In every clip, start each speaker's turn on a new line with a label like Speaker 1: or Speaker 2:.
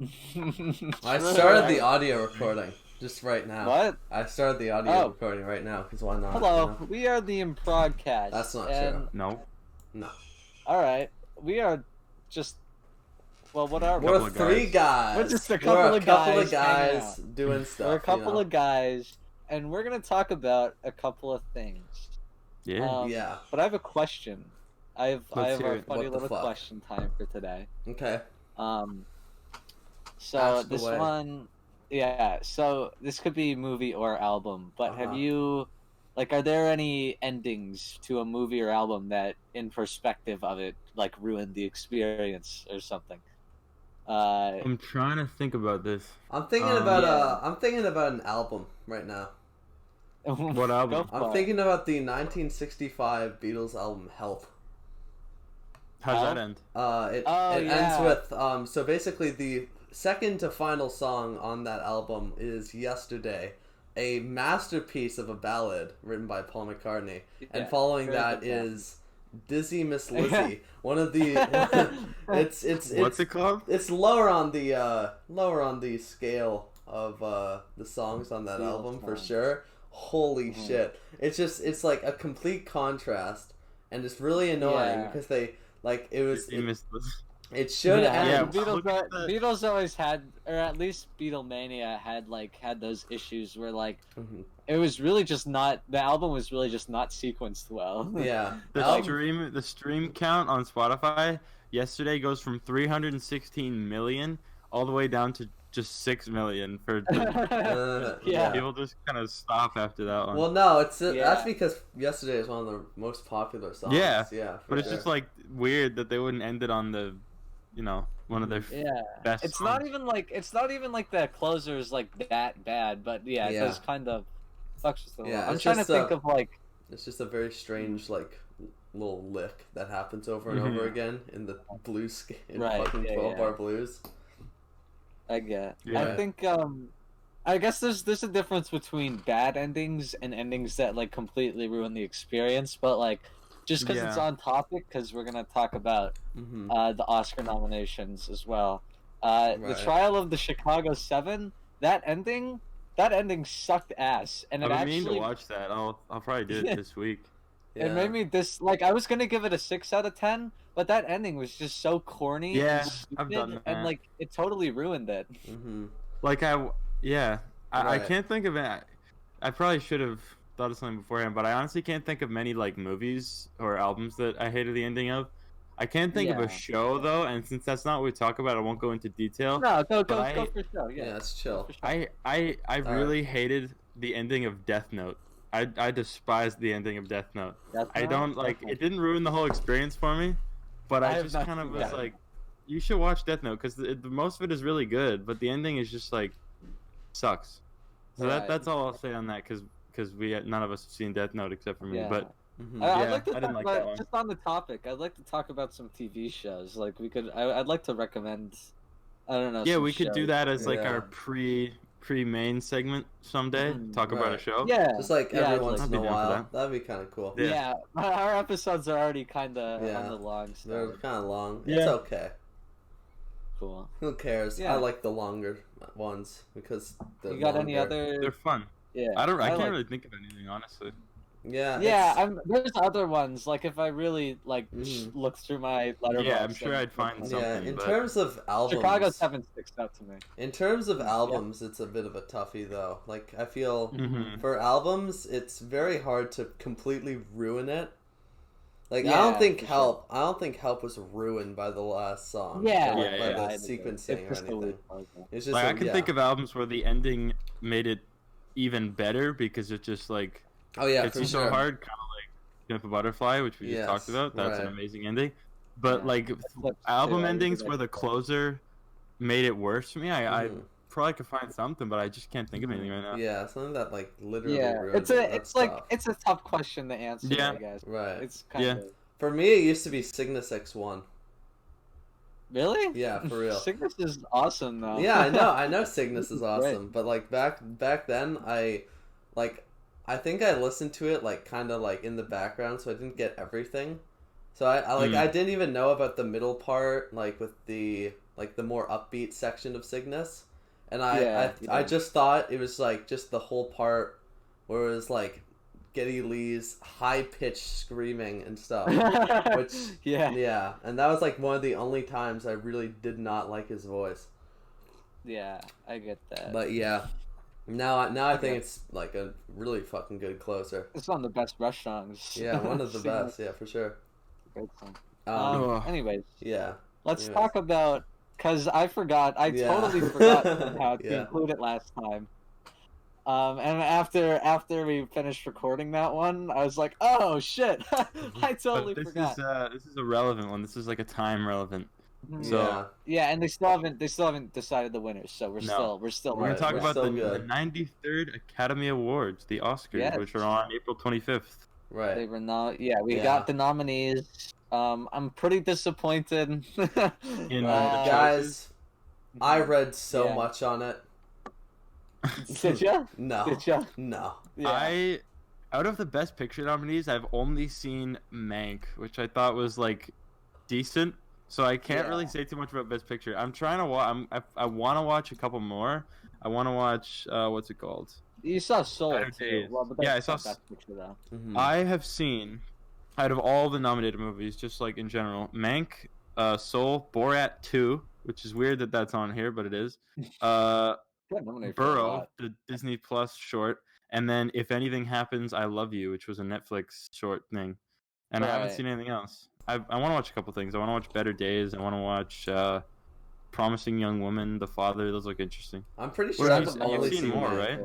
Speaker 1: I started the audio recording just right now.
Speaker 2: What?
Speaker 1: I started the audio recording right now because why not?
Speaker 2: Hello,
Speaker 1: You know?
Speaker 2: we are the Progcast.
Speaker 1: That's not
Speaker 2: and...
Speaker 1: true.
Speaker 3: No.
Speaker 1: No.
Speaker 2: Alright, we are just... Well, what are we?
Speaker 1: We're three guys.
Speaker 2: We're just a couple of
Speaker 1: guys doing stuff.
Speaker 2: We're a couple of guys, and we're going to talk about a couple of things.
Speaker 3: Yeah.
Speaker 1: Yeah.
Speaker 2: But I have a question. I have
Speaker 3: hear
Speaker 2: a
Speaker 3: it.
Speaker 2: funny
Speaker 1: What the
Speaker 2: little
Speaker 1: fuck?
Speaker 2: question time for today.
Speaker 1: Okay.
Speaker 2: So
Speaker 1: Ask
Speaker 2: this
Speaker 1: away.
Speaker 2: one, yeah. So this could be movie or album, but have you, like, are there any endings to a movie or album that, in perspective of it, like ruined the experience or something?
Speaker 3: I'm trying to think about this.
Speaker 1: I'm thinking about I'm thinking about an album right now.
Speaker 3: What album?
Speaker 1: I'm thinking about the 1965 Beatles album Help.
Speaker 3: How's that end?
Speaker 1: It ends with so basically the second to final song on that album is Yesterday, a masterpiece of a ballad written by Paul McCartney, and following that is Dizzy Miss Lizzy, one of the it's
Speaker 3: What's it called?
Speaker 1: It's lower on the scale of the songs on that album for sure. Holy shit. It's like a complete contrast, and it's really annoying because they like it should end.
Speaker 2: Beatles always had, or at least Beatlemania had those issues where it was really just not, the album was really just not sequenced well.
Speaker 1: Yeah.
Speaker 3: The stream count on Spotify yesterday goes from 316 million all the way down to just 6 million for people just kind of stop after that one.
Speaker 1: Well, no, that's because Yesterday is one of the most popular songs. Yeah,
Speaker 3: but it's just like weird that they wouldn't end it on the, one of their best.
Speaker 2: It's
Speaker 3: songs.
Speaker 2: not even like the closer is like that bad, but it does kind of fucks with the I'm trying to think of like.
Speaker 1: It's just a very strange little lick that happens over and over again in the blues in fucking 12-bar blues.
Speaker 2: I get.
Speaker 1: Yeah.
Speaker 2: I think I guess there's a difference between bad endings and endings that like completely ruin the experience, but like just because it's on topic, because we're gonna talk about the Oscar nominations as well. The Trial of the Chicago 7, that ending sucked ass, and
Speaker 3: I've been meaning to watch that. I'll probably do it this week.
Speaker 2: It made me I was gonna give it a 6 out of 10, but that ending was just so corny.
Speaker 3: Yeah,
Speaker 2: and stupid,
Speaker 3: I've done that.
Speaker 2: and like it totally ruined it.
Speaker 3: Like I can't think of it. I probably should have thought of something beforehand, but I honestly can't think of many like movies or albums that I hated the ending of. I can't think of a show though, and since that's not what we talk about, I won't go into detail.
Speaker 2: No, go for show.
Speaker 1: Yeah, it's chill.
Speaker 3: I really hated the ending of Death Note. I despised the ending of Death Note. I don't like it. Didn't ruin the whole experience for me, but I just kind of was like, you should watch Death Note because the most of it is really good, but the ending is just like sucks. So that's all I'll say on that because none of us have seen Death Note except for me. But
Speaker 2: I'd like to
Speaker 3: I didn't
Speaker 2: talk
Speaker 3: like that
Speaker 2: about,
Speaker 3: one.
Speaker 2: just on the topic, I'd like to talk about some TV shows. Like I'd like to recommend. I don't know.
Speaker 3: Yeah,
Speaker 2: some
Speaker 3: we could do
Speaker 2: shows.
Speaker 3: that as like our pre-main segment someday. Talk about a show.
Speaker 2: Yeah,
Speaker 1: just like every once in a
Speaker 3: down for
Speaker 1: while.
Speaker 3: that.
Speaker 1: That'd be kind of cool.
Speaker 2: Yeah, our episodes are already kind of on the long side.
Speaker 1: They're kind of long.
Speaker 3: Yeah.
Speaker 1: It's okay.
Speaker 2: Cool.
Speaker 1: Who cares?
Speaker 2: Yeah.
Speaker 1: I like the longer ones because they're
Speaker 2: You got
Speaker 1: longer.
Speaker 2: any other?
Speaker 3: They're fun.
Speaker 2: Yeah,
Speaker 3: I can't really think of anything honestly.
Speaker 1: Yeah.
Speaker 2: there's other ones. Like if I really look through my letterbox.
Speaker 3: Yeah, I'm sure I'd find something.
Speaker 1: Yeah, in terms of albums,
Speaker 2: Chicago 7 sticks out to me.
Speaker 1: In terms of albums, it's a bit of a toughie though. Like I feel for albums, it's very hard to completely ruin it. Like I don't think Help was ruined by the last song. By the sequencing or anything. It's just
Speaker 3: like, I can think of albums where the ending made it even better because it just like it's so hard, kind of like Pimp a Butterfly, which we just talked about. That's an amazing ending. But like album endings where the closer made it worse for me, I probably could find something, but I just can't think of anything right now.
Speaker 1: Yeah, something that like literally
Speaker 2: ruins it's a tough question to answer.
Speaker 3: Yeah,
Speaker 2: I guess.
Speaker 1: Right.
Speaker 2: It's kind of.
Speaker 1: For me, it used to be Cygnus X1.
Speaker 2: Really?
Speaker 1: Yeah, for real.
Speaker 2: Cygnus is awesome though.
Speaker 1: Yeah, I know Cygnus is awesome, but like back then I think I listened to it like kind of like in the background, so I didn't get everything. So I didn't even know about the middle part, like with the like the more upbeat section of Cygnus, and I just thought it was like just the whole part where it was like Geddy Lee's high pitched screaming and stuff, which yeah, and that was like one of the only times I really did not like his voice.
Speaker 2: Yeah, I get that.
Speaker 1: But yeah, now I think it's like a really fucking good closer.
Speaker 2: It's one of the best Rush songs.
Speaker 1: Yeah, one of the best. Yeah, for sure.
Speaker 2: Great song. Anyways,
Speaker 1: yeah.
Speaker 2: Let's talk about, because I totally forgot how to include it last time. And after we finished recording that one, I was like, oh shit, I totally forgot.
Speaker 3: This is a relevant one. This is like a time relevant.
Speaker 1: So
Speaker 2: and they still haven't decided the winners, so we're still
Speaker 3: gonna talk about the 93rd Academy Awards, the Oscars, which are on April 25th.
Speaker 1: Right.
Speaker 2: They were we got the nominees. I'm pretty disappointed
Speaker 3: in
Speaker 1: guys. I read so much on it.
Speaker 2: Did ya?
Speaker 1: No.
Speaker 2: Did ya?
Speaker 1: No.
Speaker 2: Yeah.
Speaker 3: Out of the Best Picture nominees, I've only seen Mank, which I thought was like decent. So I can't really say too much about Best Picture. I'm trying to watch. I want to watch a couple more. I want to watch what's it called?
Speaker 2: You saw Soul too. Well, but
Speaker 3: I saw.
Speaker 2: Best Picture though.
Speaker 1: Mm-hmm.
Speaker 3: I have seen, out of all the nominated movies, just like in general, Mank, Soul, Borat 2, which is weird that that's on here, but it is. Burrow, the Disney Plus short, and then If Anything Happens, I Love You, which was a Netflix short thing. And I haven't seen anything else. I want to watch a couple things. I want to watch Better Days. I want to watch Promising Young Woman, The Father. Those look interesting.
Speaker 1: I'm pretty sure
Speaker 3: you've seen more, right?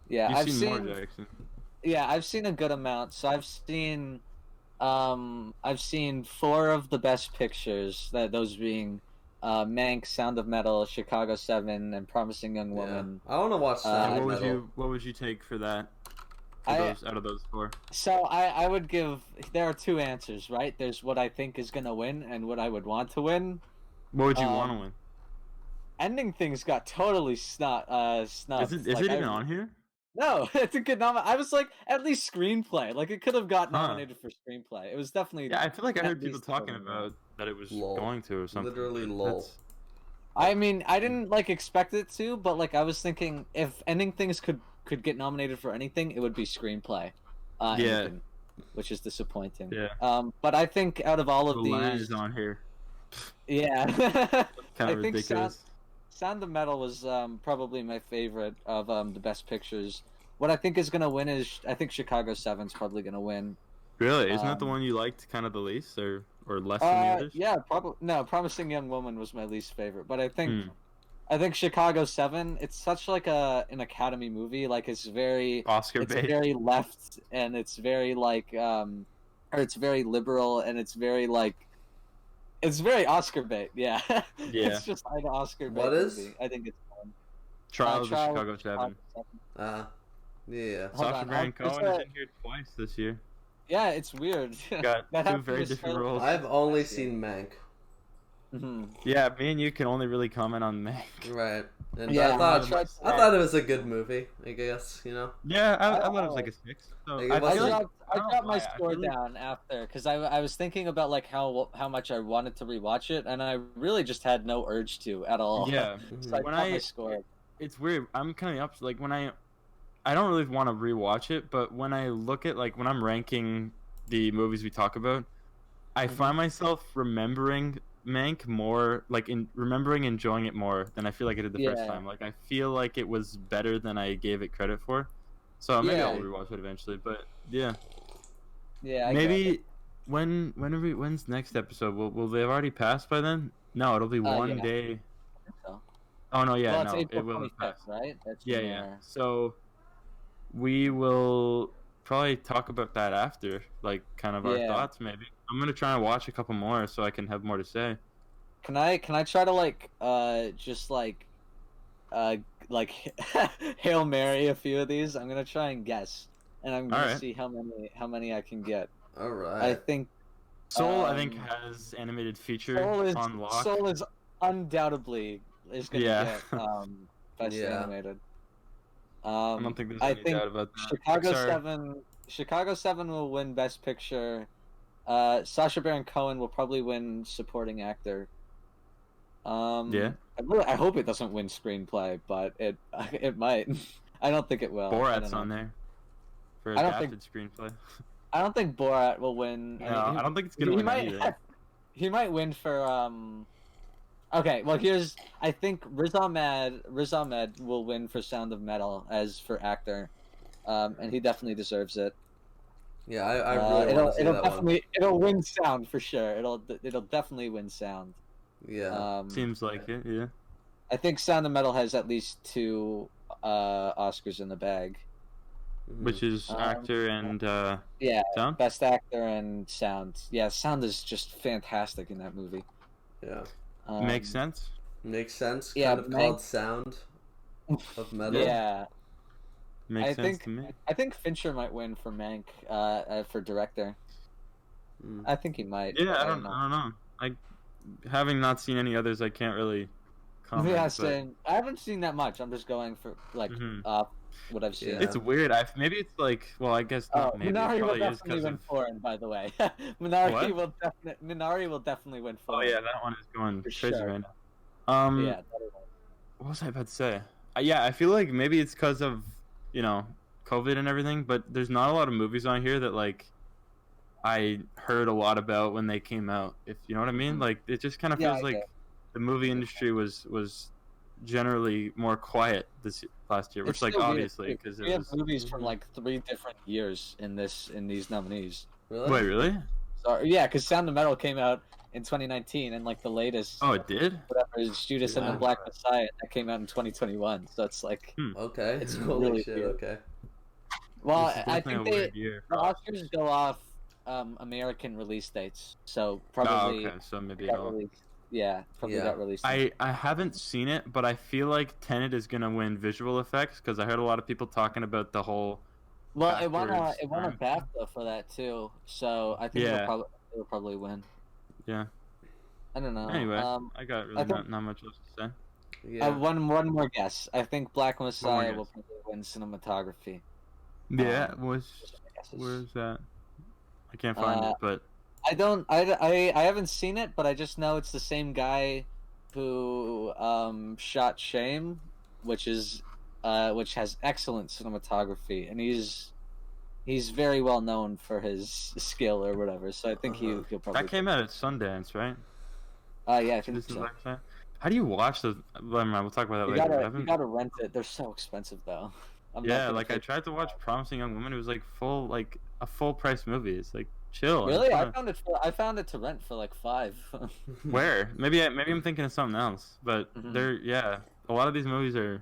Speaker 2: Yeah,
Speaker 3: I've seen more, Jaxon.
Speaker 2: Yeah, I've seen a good amount. So I've seen 4 of the Best Pictures. Those being Mank, Sound of Metal, Chicago 7, and Promising Young Woman.
Speaker 1: I want to watch Sound of Metal.
Speaker 3: What would you take for that? Out of those 4.
Speaker 2: So I would give. There are 2 answers, right? There's what I think is gonna win and what I would want to win.
Speaker 3: What would you want to win?
Speaker 2: Ending Things got totally snubbed.
Speaker 3: Is it even on here?
Speaker 2: No, it's a good nomination. I was like, at least screenplay. Like, it could have got nominated for screenplay. It was definitely.
Speaker 3: Yeah, I feel like I heard people talking about that it was going to or something.
Speaker 1: Literally lol.
Speaker 2: I mean, I didn't expect it to, but I was thinking if Ending Things could get nominated for anything, it would be screenplay. Anything, which is disappointing.
Speaker 3: Yeah.
Speaker 2: But I think out of all of
Speaker 3: these, is on here.
Speaker 2: Yeah.
Speaker 3: Kind of ridiculous.
Speaker 2: Sound of Metal was probably my favorite of the Best Pictures. What I think is gonna win is I think Chicago 7's probably gonna win.
Speaker 3: Really? Isn't that the one you liked kind of the least, or less than the others?
Speaker 2: Yeah, probably. No, Promising Young Woman was my least favorite, but I think Chicago 7. It's such an Academy movie. It's very
Speaker 3: Oscar bait.
Speaker 2: It's very left, and it's very or it's very liberal, and it's very it's very Oscar bait. Yeah.
Speaker 3: Yeah.
Speaker 2: It's just an Oscar bait.
Speaker 1: What is?
Speaker 2: Movie. I think it's fun.
Speaker 3: Trials of Chicago 7.
Speaker 1: Yeah.
Speaker 3: Sacha Baron Cohen is in here twice this year.
Speaker 2: Yeah, it's weird.
Speaker 3: Got 2 very different roles.
Speaker 1: I've only seen Mank.
Speaker 2: Mm-hmm.
Speaker 3: Yeah, me and you can only really comment on Mank.
Speaker 1: Right. And
Speaker 2: yeah,
Speaker 1: I thought it was a good movie, I guess,
Speaker 3: Yeah, I thought it was like a 6. So
Speaker 2: I got my score down after, because I was thinking about how much I wanted to rewatch it, and I really just had no urge to at all.
Speaker 3: Yeah.
Speaker 2: So when my score.
Speaker 3: It's weird. I'm kind of up. When I don't really want to rewatch it, but when I look at when I'm ranking the movies we talk about, I find myself remembering Mank more, remembering enjoying it more than I feel like I did the first time. I feel like it was better than I gave it credit for. So maybe I'll rewatch it eventually. But yeah.
Speaker 2: Yeah.
Speaker 3: Maybe when's next episode? Will they have already passed by then? No, it'll be one day.
Speaker 2: So.
Speaker 3: Oh no, yeah,
Speaker 2: it's
Speaker 3: no,
Speaker 2: April
Speaker 3: it will
Speaker 2: 25th,
Speaker 3: pass.
Speaker 2: Right? That's
Speaker 3: Yeah. So we will probably talk about that after, kind of our thoughts. Maybe I'm gonna try and watch a couple more so I can have more to say.
Speaker 2: Can I try to just Hail Mary a few of these? I'm gonna try and guess, and I'm gonna see how many I can get.
Speaker 1: All right.
Speaker 2: I think
Speaker 3: Soul has animated feature on lock.
Speaker 2: Soul is undoubtedly gonna get best animated.
Speaker 3: I don't think there's any doubt about that.
Speaker 2: Chicago 7 will win Best Picture. Sacha Baron Cohen will probably win Supporting Actor.
Speaker 3: Yeah.
Speaker 2: I hope it doesn't win screenplay, but it might. I don't think it will.
Speaker 3: Borat's on there for adapted screenplay.
Speaker 2: I don't think Borat will win.
Speaker 3: No, I don't think it's gonna win anything.
Speaker 2: He might win for Okay, well I think Riz Ahmed will win for Sound of Metal as for actor, and he definitely deserves it.
Speaker 1: Yeah, I really want to see that one.
Speaker 2: It'll win sound for sure. It'll definitely win sound.
Speaker 1: Yeah.
Speaker 3: Seems like it. Yeah.
Speaker 2: I think Sound of Metal has at least 2 Oscars in the bag.
Speaker 3: Which is actor and sound?
Speaker 2: Best actor and sound. Yeah, sound is just fantastic in that movie.
Speaker 1: Yeah.
Speaker 3: Makes sense.
Speaker 1: Makes sense.
Speaker 2: Yeah,
Speaker 1: kind of called Sound of Metal.
Speaker 2: Yeah.
Speaker 3: Makes sense to me.
Speaker 2: I think Fincher might win for Mank for director. I think he might.
Speaker 3: Yeah, I don't know. Having not seen any others, I can't really comment.
Speaker 2: Yeah, same. I haven't seen that much. I'm just going for like what I've seen.
Speaker 3: Yeah. It's weird. Maybe it's like, well, I guess not. Maybe
Speaker 2: Minari
Speaker 3: it
Speaker 2: will
Speaker 3: probably
Speaker 2: definitely win foreign, by the way. Minari will definitely win foreign.
Speaker 3: Oh yeah, that one is going
Speaker 2: for
Speaker 3: crazy
Speaker 2: sure.
Speaker 3: right now.
Speaker 2: Yeah.
Speaker 3: What was I about to say? Yeah, I feel like maybe it's because of COVID and everything, but there's not a lot of movies on here that like I heard a lot about when they came out. If you know what I mean, like it just kind of feels like the movie industry was generally more quiet this last year, which like obviously because
Speaker 2: we have movies from like 3 different years in these nominees.
Speaker 1: Really?
Speaker 3: Wait, really?
Speaker 2: Sorry, yeah, because Sound of Metal came out in 2019, and like the latest.
Speaker 3: Oh, it did.
Speaker 2: Whatever is Judas and the Black Messiah that came out in 2021. So it's like
Speaker 1: okay,
Speaker 2: it's
Speaker 1: holy
Speaker 2: really
Speaker 1: shit.
Speaker 2: Weird.
Speaker 1: Okay.
Speaker 2: Well, I think the Oscars go off American release dates, so probably.
Speaker 3: Oh, okay, so maybe
Speaker 2: got released.
Speaker 3: I haven't seen it, but I feel like Tenet is gonna win visual effects because I heard a lot of people talking about the whole.
Speaker 2: Well, it won a BAFTA for that too, so I think it'll probably win.
Speaker 3: Yeah.
Speaker 2: I don't know.
Speaker 3: Anyway, I got really not much else to say.
Speaker 2: Yeah. One more guess. I think Black Messiah will probably win cinematography.
Speaker 3: Yeah, where's that? I can't find it, but
Speaker 2: I haven't seen it, but I just know it's the same guy who shot Shame, which has excellent cinematography, and he's very well known for his skill or whatever. So I think he'll probably. That
Speaker 3: came out at Sundance, right?
Speaker 2: Yeah, I think so.
Speaker 3: How do you watch those? We'll talk about that later.
Speaker 2: You gotta rent it. They're so expensive though.
Speaker 3: I tried to watch Promising Young Woman. It was like a full price movie. It's like chill.
Speaker 2: Really, I found it to rent for like $5.
Speaker 3: Where? Maybe I'm thinking of something else. But a lot of these movies are.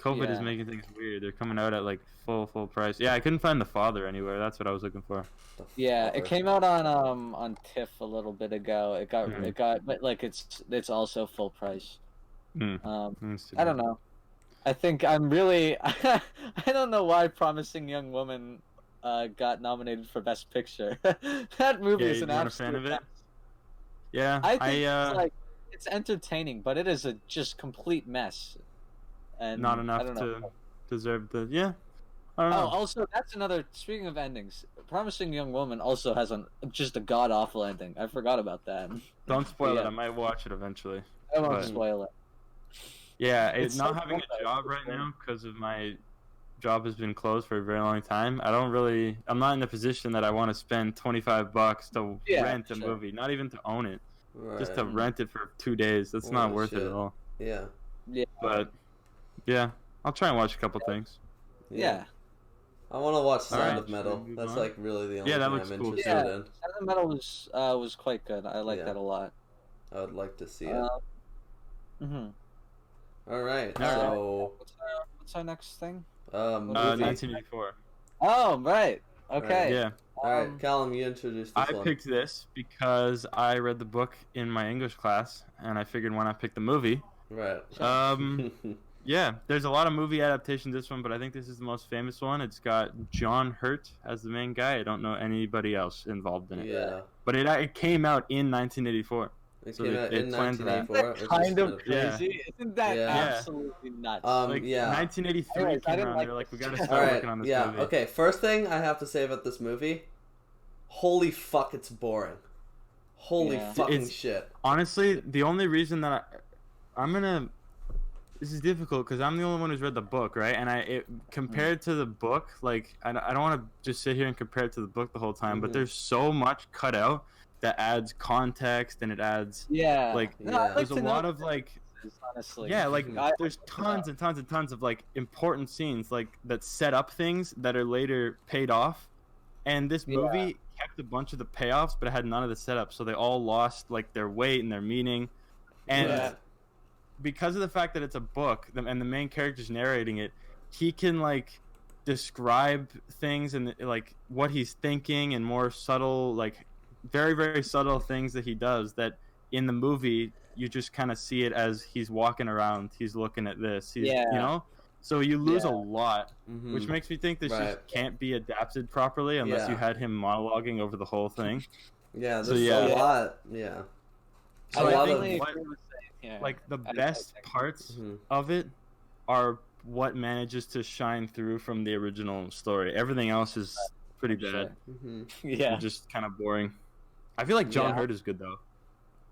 Speaker 3: COVID is making things weird. They're coming out at like full price. Yeah, I couldn't find The Father anywhere. That's what I was looking for.
Speaker 2: Yeah, it came out on TIFF a little bit ago. It got but like it's also full price. I don't know. I think I'm really I don't know why Promising Young Woman got nominated for Best Picture. That movie is an absolute
Speaker 3: fan of it. Yeah,
Speaker 2: I think it's entertaining, but it is a just complete mess. And
Speaker 3: not enough to deserve the I don't know.
Speaker 2: Also that's another. Speaking of endings, Promising Young Woman also has just a god awful ending. I forgot about that.
Speaker 3: Don't spoil it. I might watch it eventually.
Speaker 2: I won't spoil it.
Speaker 3: Yeah, it's not having a job right now because of my job has been closed for a very long time. I'm not in the position that I want to spend $25 to rent a movie, not even to own it, just to rent it for 2 days. That's not worth it at all.
Speaker 1: Yeah.
Speaker 3: But yeah, I'll try and watch a couple things.
Speaker 2: Yeah.
Speaker 1: I want to watch Sound of Metal. That's like really the only thing I'm interested in.
Speaker 2: Sound of Metal was quite good. I like that a lot.
Speaker 1: I would like to see it. All right. So
Speaker 2: what's our next thing?
Speaker 3: 1984.
Speaker 2: Oh, right. Okay.
Speaker 3: Yeah.
Speaker 1: All right, Callum, you introduced this one.
Speaker 3: I picked this because I read the book in my English class, and I figured why not pick the movie.
Speaker 1: Right.
Speaker 3: Yeah, there's a lot of movie adaptations of this one, but I think this is the most famous one. It's got John Hurt as the main guy. I don't know anybody else involved in it.
Speaker 1: Yeah.
Speaker 3: But it came out in 1984.
Speaker 1: It came out in 1984.
Speaker 2: That's kind of crazy. Isn't that absolutely nuts?
Speaker 3: 1983 came out. They're like, we gotta start working on this movie.
Speaker 1: Okay. First thing I have to say about this movie, holy fuck, it's boring. Holy fucking shit.
Speaker 3: Honestly, the only reason that I'm gonna... This is difficult because I'm the only one who's read the book, right? And compared to the book, like, I don't want to just sit here and compare it to the book the whole time, but there's so much cut out that adds context and it adds... there's a lot of, like... Honestly. Yeah, like, there's tons and tons and tons of, like, important scenes, like, that set up things that are later paid off. And this movie kept a bunch of the payoffs, but it had none of the setup, so they all lost, like, their weight and their meaning. And because of the fact that it's a book and the main character's narrating it, he can, like, describe things and, like, what he's thinking and more subtle, like, very, very subtle things that he does that in the movie you just kind of see it as he's walking around, he's looking at this, you know? So you lose a lot, which makes me think this just can't be adapted properly unless you had him monologuing over the whole thing.
Speaker 1: Yeah, there's a lot. Yeah.
Speaker 3: So I think like the best parts of it are what manages to shine through from the original story. Everything else is pretty bad. Yeah, just kind of boring. I feel like John Hurt is good though.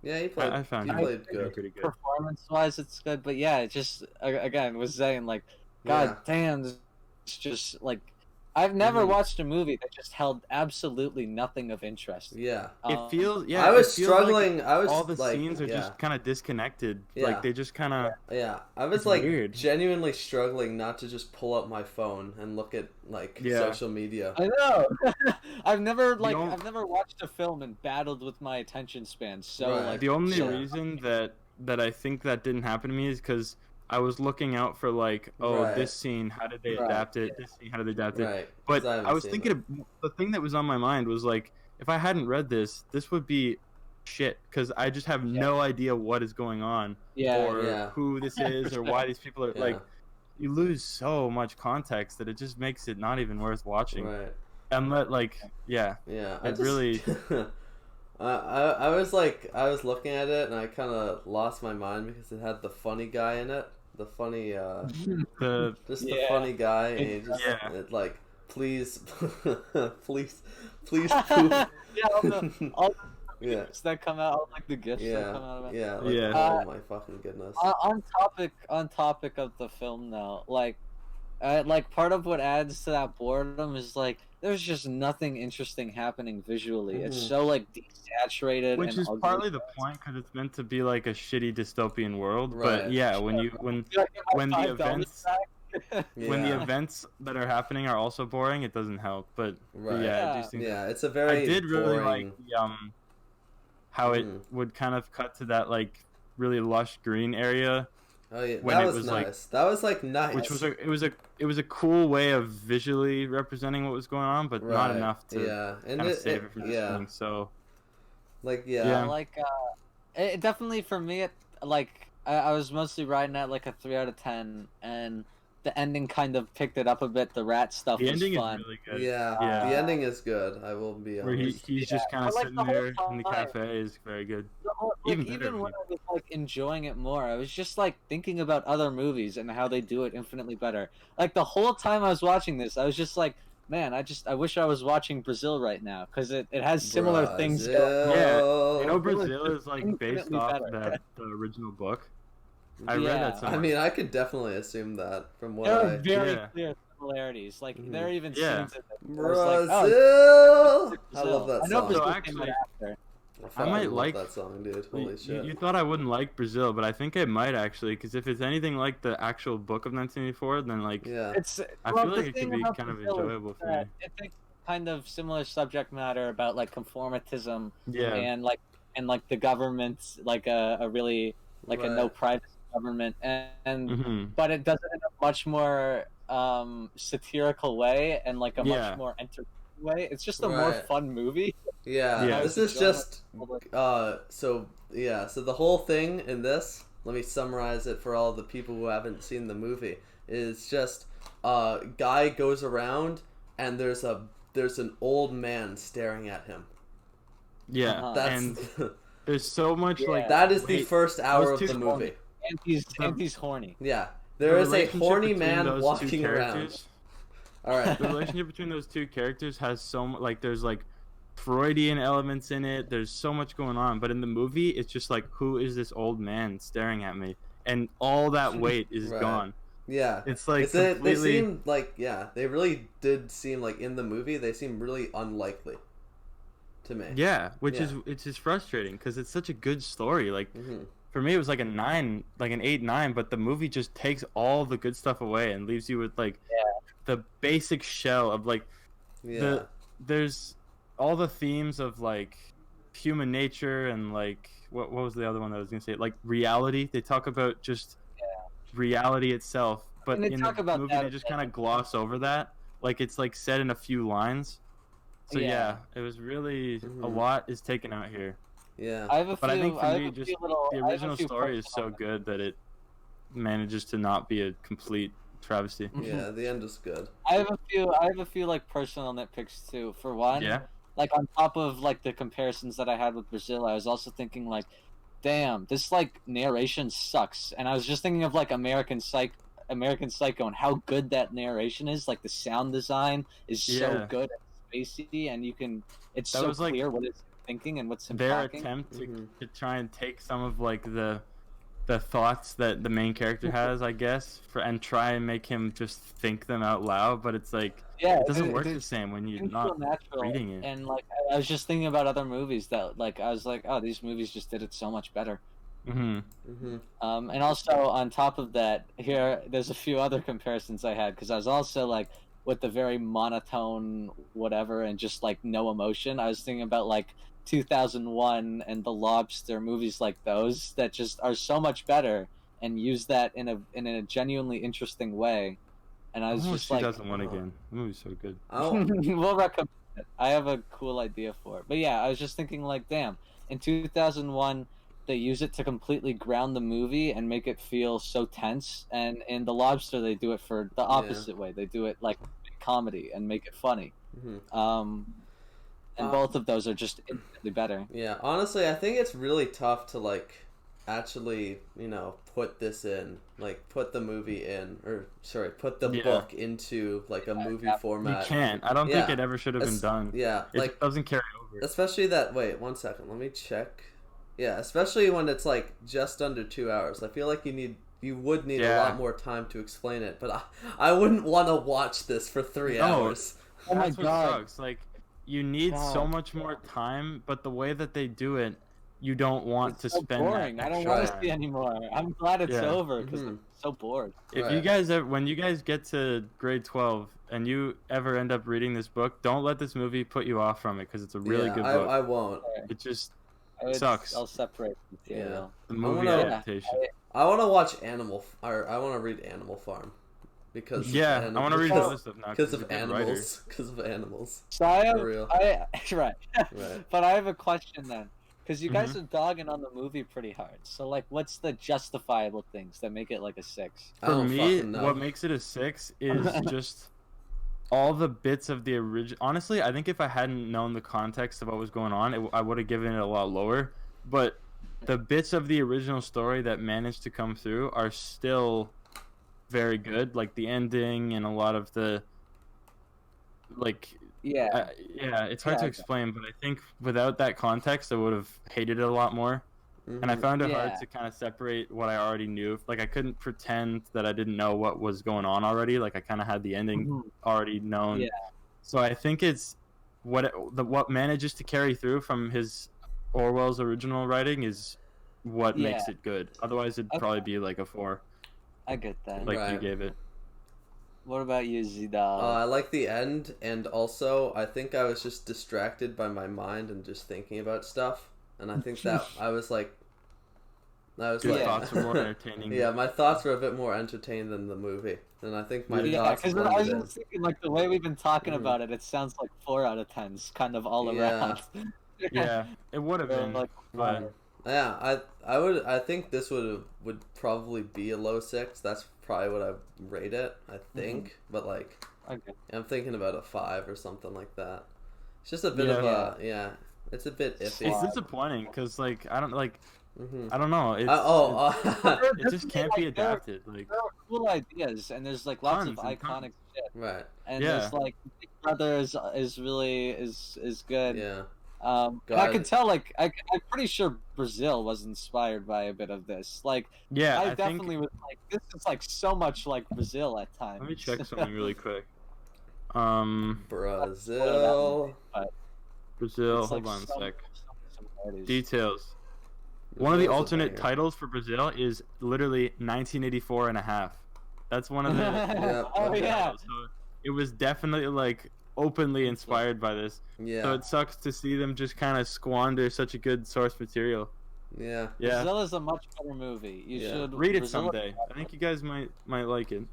Speaker 1: Yeah, he played. I found he played good.
Speaker 2: Pretty good. Performance-wise, it's good, but yeah, it just again was saying like, God damn, it's just like I've never watched a movie that just held absolutely nothing of interest.
Speaker 1: Yeah,
Speaker 3: it feels. Yeah,
Speaker 1: I was struggling. Like
Speaker 3: all the scenes are just kind of disconnected. Like they just kind of.
Speaker 1: Yeah, I was like genuinely struggling not to just pull up my phone and look at like social media.
Speaker 2: I know. I've never watched a film and battled with my attention span. So like
Speaker 3: the only reason that I think that didn't happen to me is because I was looking out for like, this scene, how did they adapt it? This scene, how did they adapt it? But I was thinking the thing that was on my mind was like, if I hadn't read this would be shit because I just have no idea what is going on or who this is or why these people are like. You lose so much context that it just makes it not even worth watching. Right. And it really.
Speaker 1: I was looking at it and I kind of lost my mind because it had the funny guy in it. The funny, the funny guy, and he just it, like, please, please poop.
Speaker 2: All the gifts that come out, like the gifts that come out of it.
Speaker 1: Oh my fucking goodness.
Speaker 2: On topic of the film though, like part of what adds to that boredom is like there's just nothing interesting happening visually. It's so like desaturated,
Speaker 3: which is
Speaker 2: ugly.
Speaker 3: Partly the point because it's meant to be like a shitty dystopian world. But when the events when the events that are happening are also boring, it doesn't help. But I do think
Speaker 1: it's a very.
Speaker 3: I did really
Speaker 1: boring...
Speaker 3: like how it would kind of cut to that like really lush green area.
Speaker 1: Oh yeah, that was nice. Like, that was like nice.
Speaker 3: Which was it was a cool way of visually representing what was going on, but not enough to kind of save it from just being so.
Speaker 1: Like
Speaker 2: it definitely for me I was mostly riding at like a 3 out of 10, and the ending kind of picked it up a bit. The rat stuff was fun.
Speaker 3: The ending is really good.
Speaker 1: Yeah, the ending is good. I will be honest.
Speaker 3: Where he's just kind of sitting there in the cafe is very good.
Speaker 2: Even when I was like enjoying it more, I was just like thinking about other movies and how they do it infinitely better. Like the whole time I was watching this, I was just like, man, I wish I was watching Brazil right now because it has similar things.
Speaker 3: Brazil is like based off the original book. I read that somewhere.
Speaker 1: I mean, I could definitely assume that from what
Speaker 2: there are very clear similarities. Like there are even scenes in
Speaker 1: Brazil. I love that song.
Speaker 2: I know Brazil came out after.
Speaker 1: I might like that song, dude. Holy shit!
Speaker 3: You thought I wouldn't like Brazil, but I think I might actually, because if it's anything like the actual book of 1984, then like I feel like it could be kind of enjoyable for me.
Speaker 2: It's a kind of similar subject matter about like conformitism, and the government's like a really like a no privacy government, and but it does it in a much more satirical way and like a much more entertaining way. It's just a more fun movie.
Speaker 1: This is just so the whole thing in this, let me summarize it for all the people who haven't seen the movie, is just guy goes around and there's an old man staring at him.
Speaker 3: And there's so much like
Speaker 1: that is the first hour of the movie.
Speaker 2: And he's horny.
Speaker 1: There is a horny man walking around. All right.
Speaker 3: The relationship between those two characters has so much, like there's like Freudian elements in it. There's so much going on, but in the movie, it's just like, who is this old man staring at me? And all that weight is gone.
Speaker 1: Yeah,
Speaker 3: it's like
Speaker 1: they seem like they really did seem like in the movie they seem really unlikely to me.
Speaker 3: Yeah, which is frustrating because it's such a good story. Like for me, it was like a 9, like an 8-9, but the movie just takes all the good stuff away and leaves you with like the basic shell of like there's all the themes of like human nature and like what was the other one that I was gonna say, like reality. They talk about just reality itself, but in the movie they just kind of gloss over that, like it's like said in a few lines. So it was really a lot is taken out here.
Speaker 1: I
Speaker 3: think for me, just the original story is so good that it manages to not be a complete travesty.
Speaker 1: Yeah, the end is good.
Speaker 2: I have a few like personal nitpicks too. For one, like on top of like the comparisons that I had with Brazil, I was also thinking like, damn, this like narration sucks. And I was just thinking of like American Psycho and how good that narration is. Like the sound design is so good and spacey, and it's so clear like, what it's thinking and what's him
Speaker 3: their
Speaker 2: talking.
Speaker 3: Attempt to try and take some of like the thoughts that the main character has, I guess, and try and make him just think them out loud, but it's like it doesn't work the same when you're not reading it.
Speaker 2: And like I was just thinking about other movies that like I was like, oh, these movies just did it so much better. And also on top of that, here there's a few other comparisons I had because I was also like with the very monotone whatever and just like no emotion. I was thinking about like 2001 and The Lobster, movies like those that just are so much better and use that in a genuinely interesting way. And I was just like
Speaker 3: 2001 again. The movie's so good.
Speaker 2: We'll recommend it. I have a cool idea for it. But yeah, I was just thinking like, damn, in 2001 they use it to completely ground the movie and make it feel so tense, and in The Lobster they do it for the opposite way. They do it like comedy and make it funny. And both of those are just infinitely better.
Speaker 1: Yeah, honestly, I think it's really tough to like actually, put this in, like put the movie in, or sorry, put the book into like a movie format.
Speaker 3: You can't. I don't think it ever should have been done.
Speaker 1: Yeah,
Speaker 3: it
Speaker 1: like
Speaker 3: doesn't carry over.
Speaker 1: Especially that. Wait, 1 second. Let me check. Yeah, especially when it's like just under 2 hours. I feel like you would need a lot more time to explain it, but I wouldn't want to watch this for 3 hours.
Speaker 2: Oh my God.
Speaker 3: Sucks. Like, you need so much more time, but the way that they do it, you don't want to spend
Speaker 2: boring.
Speaker 3: that
Speaker 2: I don't want to see anymore. I'm glad it's over because I'm so bored.
Speaker 3: If you guys when you guys get to grade 12 and you ever end up reading this book, don't let this movie put you off from it because it's a really good book.
Speaker 1: I won't.
Speaker 3: It just sucks.
Speaker 2: I'll separate the
Speaker 3: movie adaptation.
Speaker 1: I want to watch I want to read Animal Farm. Because
Speaker 3: I want to read all this stuff now
Speaker 1: because of animals. Because of animals.
Speaker 2: So right. But I have a question then, because you guys are dogging on the movie pretty hard. So like, what's the justifiable things that make it like a 6?
Speaker 3: For me, what makes it a 6 is just all the bits of the original. Honestly, I think if I hadn't known the context of what was going on, I would have given it a lot lower. But the bits of the original story that managed to come through are still very good, like the ending and a lot of the it's hard to explain, but I think without that context I would have hated it a lot more. And I found it hard to kind of separate what I already knew. Like I couldn't pretend that I didn't know what was going on already. Like I kind of had the ending already known. So I think it's what manages to carry through from his Orwell's original writing is what makes it good. Otherwise it'd probably be like a 4.
Speaker 2: I get that.
Speaker 3: Like you gave it.
Speaker 2: What about you, Zidal?
Speaker 1: I like the end, and also I think I was just distracted by my mind and just thinking about stuff, and I think that I was like,
Speaker 3: Your thoughts were more entertaining.
Speaker 1: Yeah, my thoughts were a bit more entertaining than the movie, and I think my thoughts.
Speaker 2: Because I was just thinking, like the way we've been talking about it, it sounds like 4 out of 10s, kind of all around.
Speaker 3: Yeah, it would have been
Speaker 2: like,
Speaker 3: but...
Speaker 1: Yeah, I think this would probably be a low 6. That's probably what I rate it, I think. But like, I'm thinking about a 5 or something like that. It's just a bit of it's a bit iffy.
Speaker 3: It's disappointing because like I don't know. It just can't be adapted. Like
Speaker 2: there are cool ideas and there's like lots of iconic shit.
Speaker 1: Right.
Speaker 2: And there's like brother is really is good.
Speaker 1: Yeah.
Speaker 2: I can tell, like, I'm pretty sure Brazil was inspired by a bit of this. Like,
Speaker 3: yeah,
Speaker 2: I definitely was like, this is like so much like Brazil at times.
Speaker 3: Let me check something really quick.
Speaker 1: Brazil.
Speaker 3: Brazil. Hold on a sec. Details. One of the alternate titles for Brazil is literally 1984 and a half. That's one of the.
Speaker 2: Oh yeah.
Speaker 3: So it was definitely like openly inspired by this.
Speaker 1: Yeah.
Speaker 3: So it sucks to see them just kind of squander such a good source material.
Speaker 1: Yeah.
Speaker 2: Brazil is a much better movie. You should
Speaker 3: read it someday. I think you guys might like it.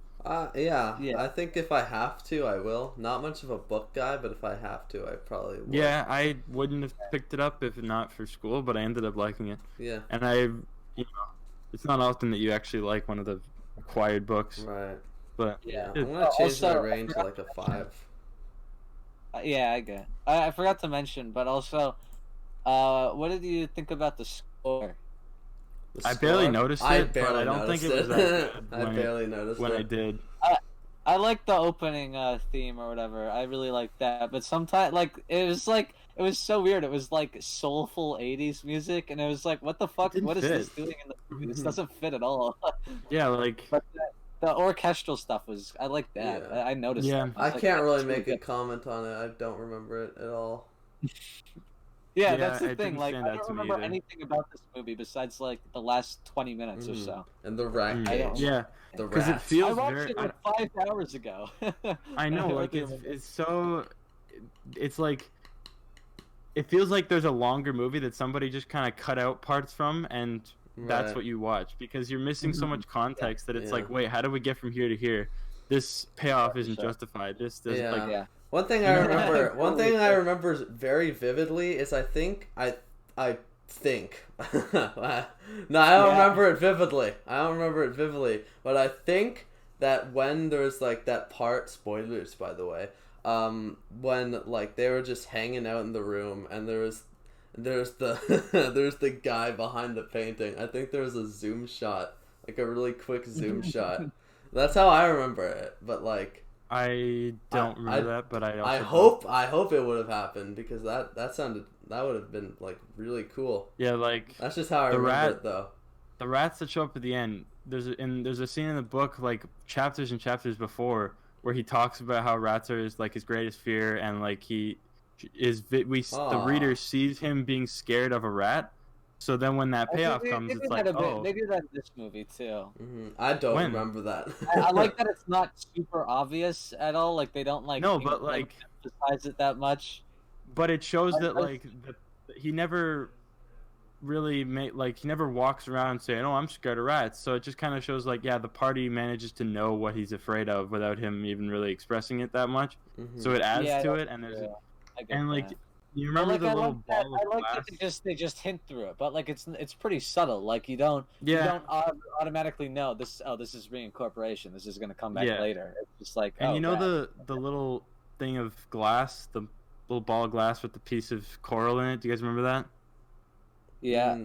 Speaker 1: Yeah. I think if I have to, I will. Not much of a book guy, but if I have to, I probably will.
Speaker 3: Yeah, I wouldn't have picked it up if not for school, but I ended up liking it.
Speaker 1: Yeah.
Speaker 3: And it's not often that you actually like one of the required books.
Speaker 1: Right.
Speaker 3: But
Speaker 1: yeah, I'm gonna change my range to like a 5.
Speaker 2: Yeah, I get it. I forgot to mention, but also, what did you think about the score?
Speaker 3: I barely noticed it, but I don't think it was that good.
Speaker 1: I barely noticed
Speaker 3: when I did.
Speaker 2: I like the opening theme or whatever. I really like that, but sometimes it was so weird. It was like soulful 80s music, and it was like, what the fuck? What is this doing in the movie? This doesn't fit at all.
Speaker 3: Yeah, like.
Speaker 2: But the orchestral stuff was. I like that.
Speaker 1: Yeah.
Speaker 2: I noticed.
Speaker 3: Yeah.
Speaker 1: I can't really make a comment on it. I don't remember it at all.
Speaker 2: Yeah, that's the thing. Like, I don't remember anything about this movie besides like the last 20 minutes or so.
Speaker 1: And the rat.
Speaker 3: Yeah,
Speaker 1: the
Speaker 3: because it feels
Speaker 2: I watched it like 5 hours ago.
Speaker 3: I know, like it's so. It's like. It feels like there's a longer movie that somebody just kind of cut out parts from, and that's what you watch, because you're missing so much context that it's like, wait, how do we get from here to here? This payoff isn't justified. This doesn't like.
Speaker 1: One thing I remember. One thing I remember very vividly is I think. No, I don't remember it vividly. But I think that when there's like that part, spoilers by the way, when like they were just hanging out in the room and there's the there's the guy behind the painting. I think there was a zoom shot, like a really quick zoom shot. That's how I remember it. But like.
Speaker 3: I don't remember that, but I
Speaker 1: hope it would have happened, because that would have been like really cool.
Speaker 3: Yeah, like
Speaker 1: that's just how I remember it though.
Speaker 3: The rats that show up at the end. There's a scene in the book, like chapters and chapters before, where he talks about how rats are like his greatest fear, and like the reader sees him being scared of a rat. So then when that payoff comes, it's like, oh.
Speaker 2: They do that in this movie, too.
Speaker 1: Mm-hmm. I don't remember that.
Speaker 2: I like that it's not super obvious at all. Like, they don't,
Speaker 3: No, but, like...
Speaker 2: emphasize it that much.
Speaker 3: But it shows that, like, he never really he never walks around saying, oh, I'm scared of rats. So it just kind of shows, like, yeah, the party manages to know what he's afraid of without him even really expressing it that much. Mm-hmm. So it adds to it, and there's... And, like... You remember the little ball of glass?
Speaker 2: That they just hint through it, but like it's pretty subtle. Like you don't automatically know this. Oh, this is reincorporation. This is gonna come back later. It's just like
Speaker 3: the little thing of glass, the little ball of glass with the piece of coral in it. Do you guys remember that?
Speaker 2: Yeah.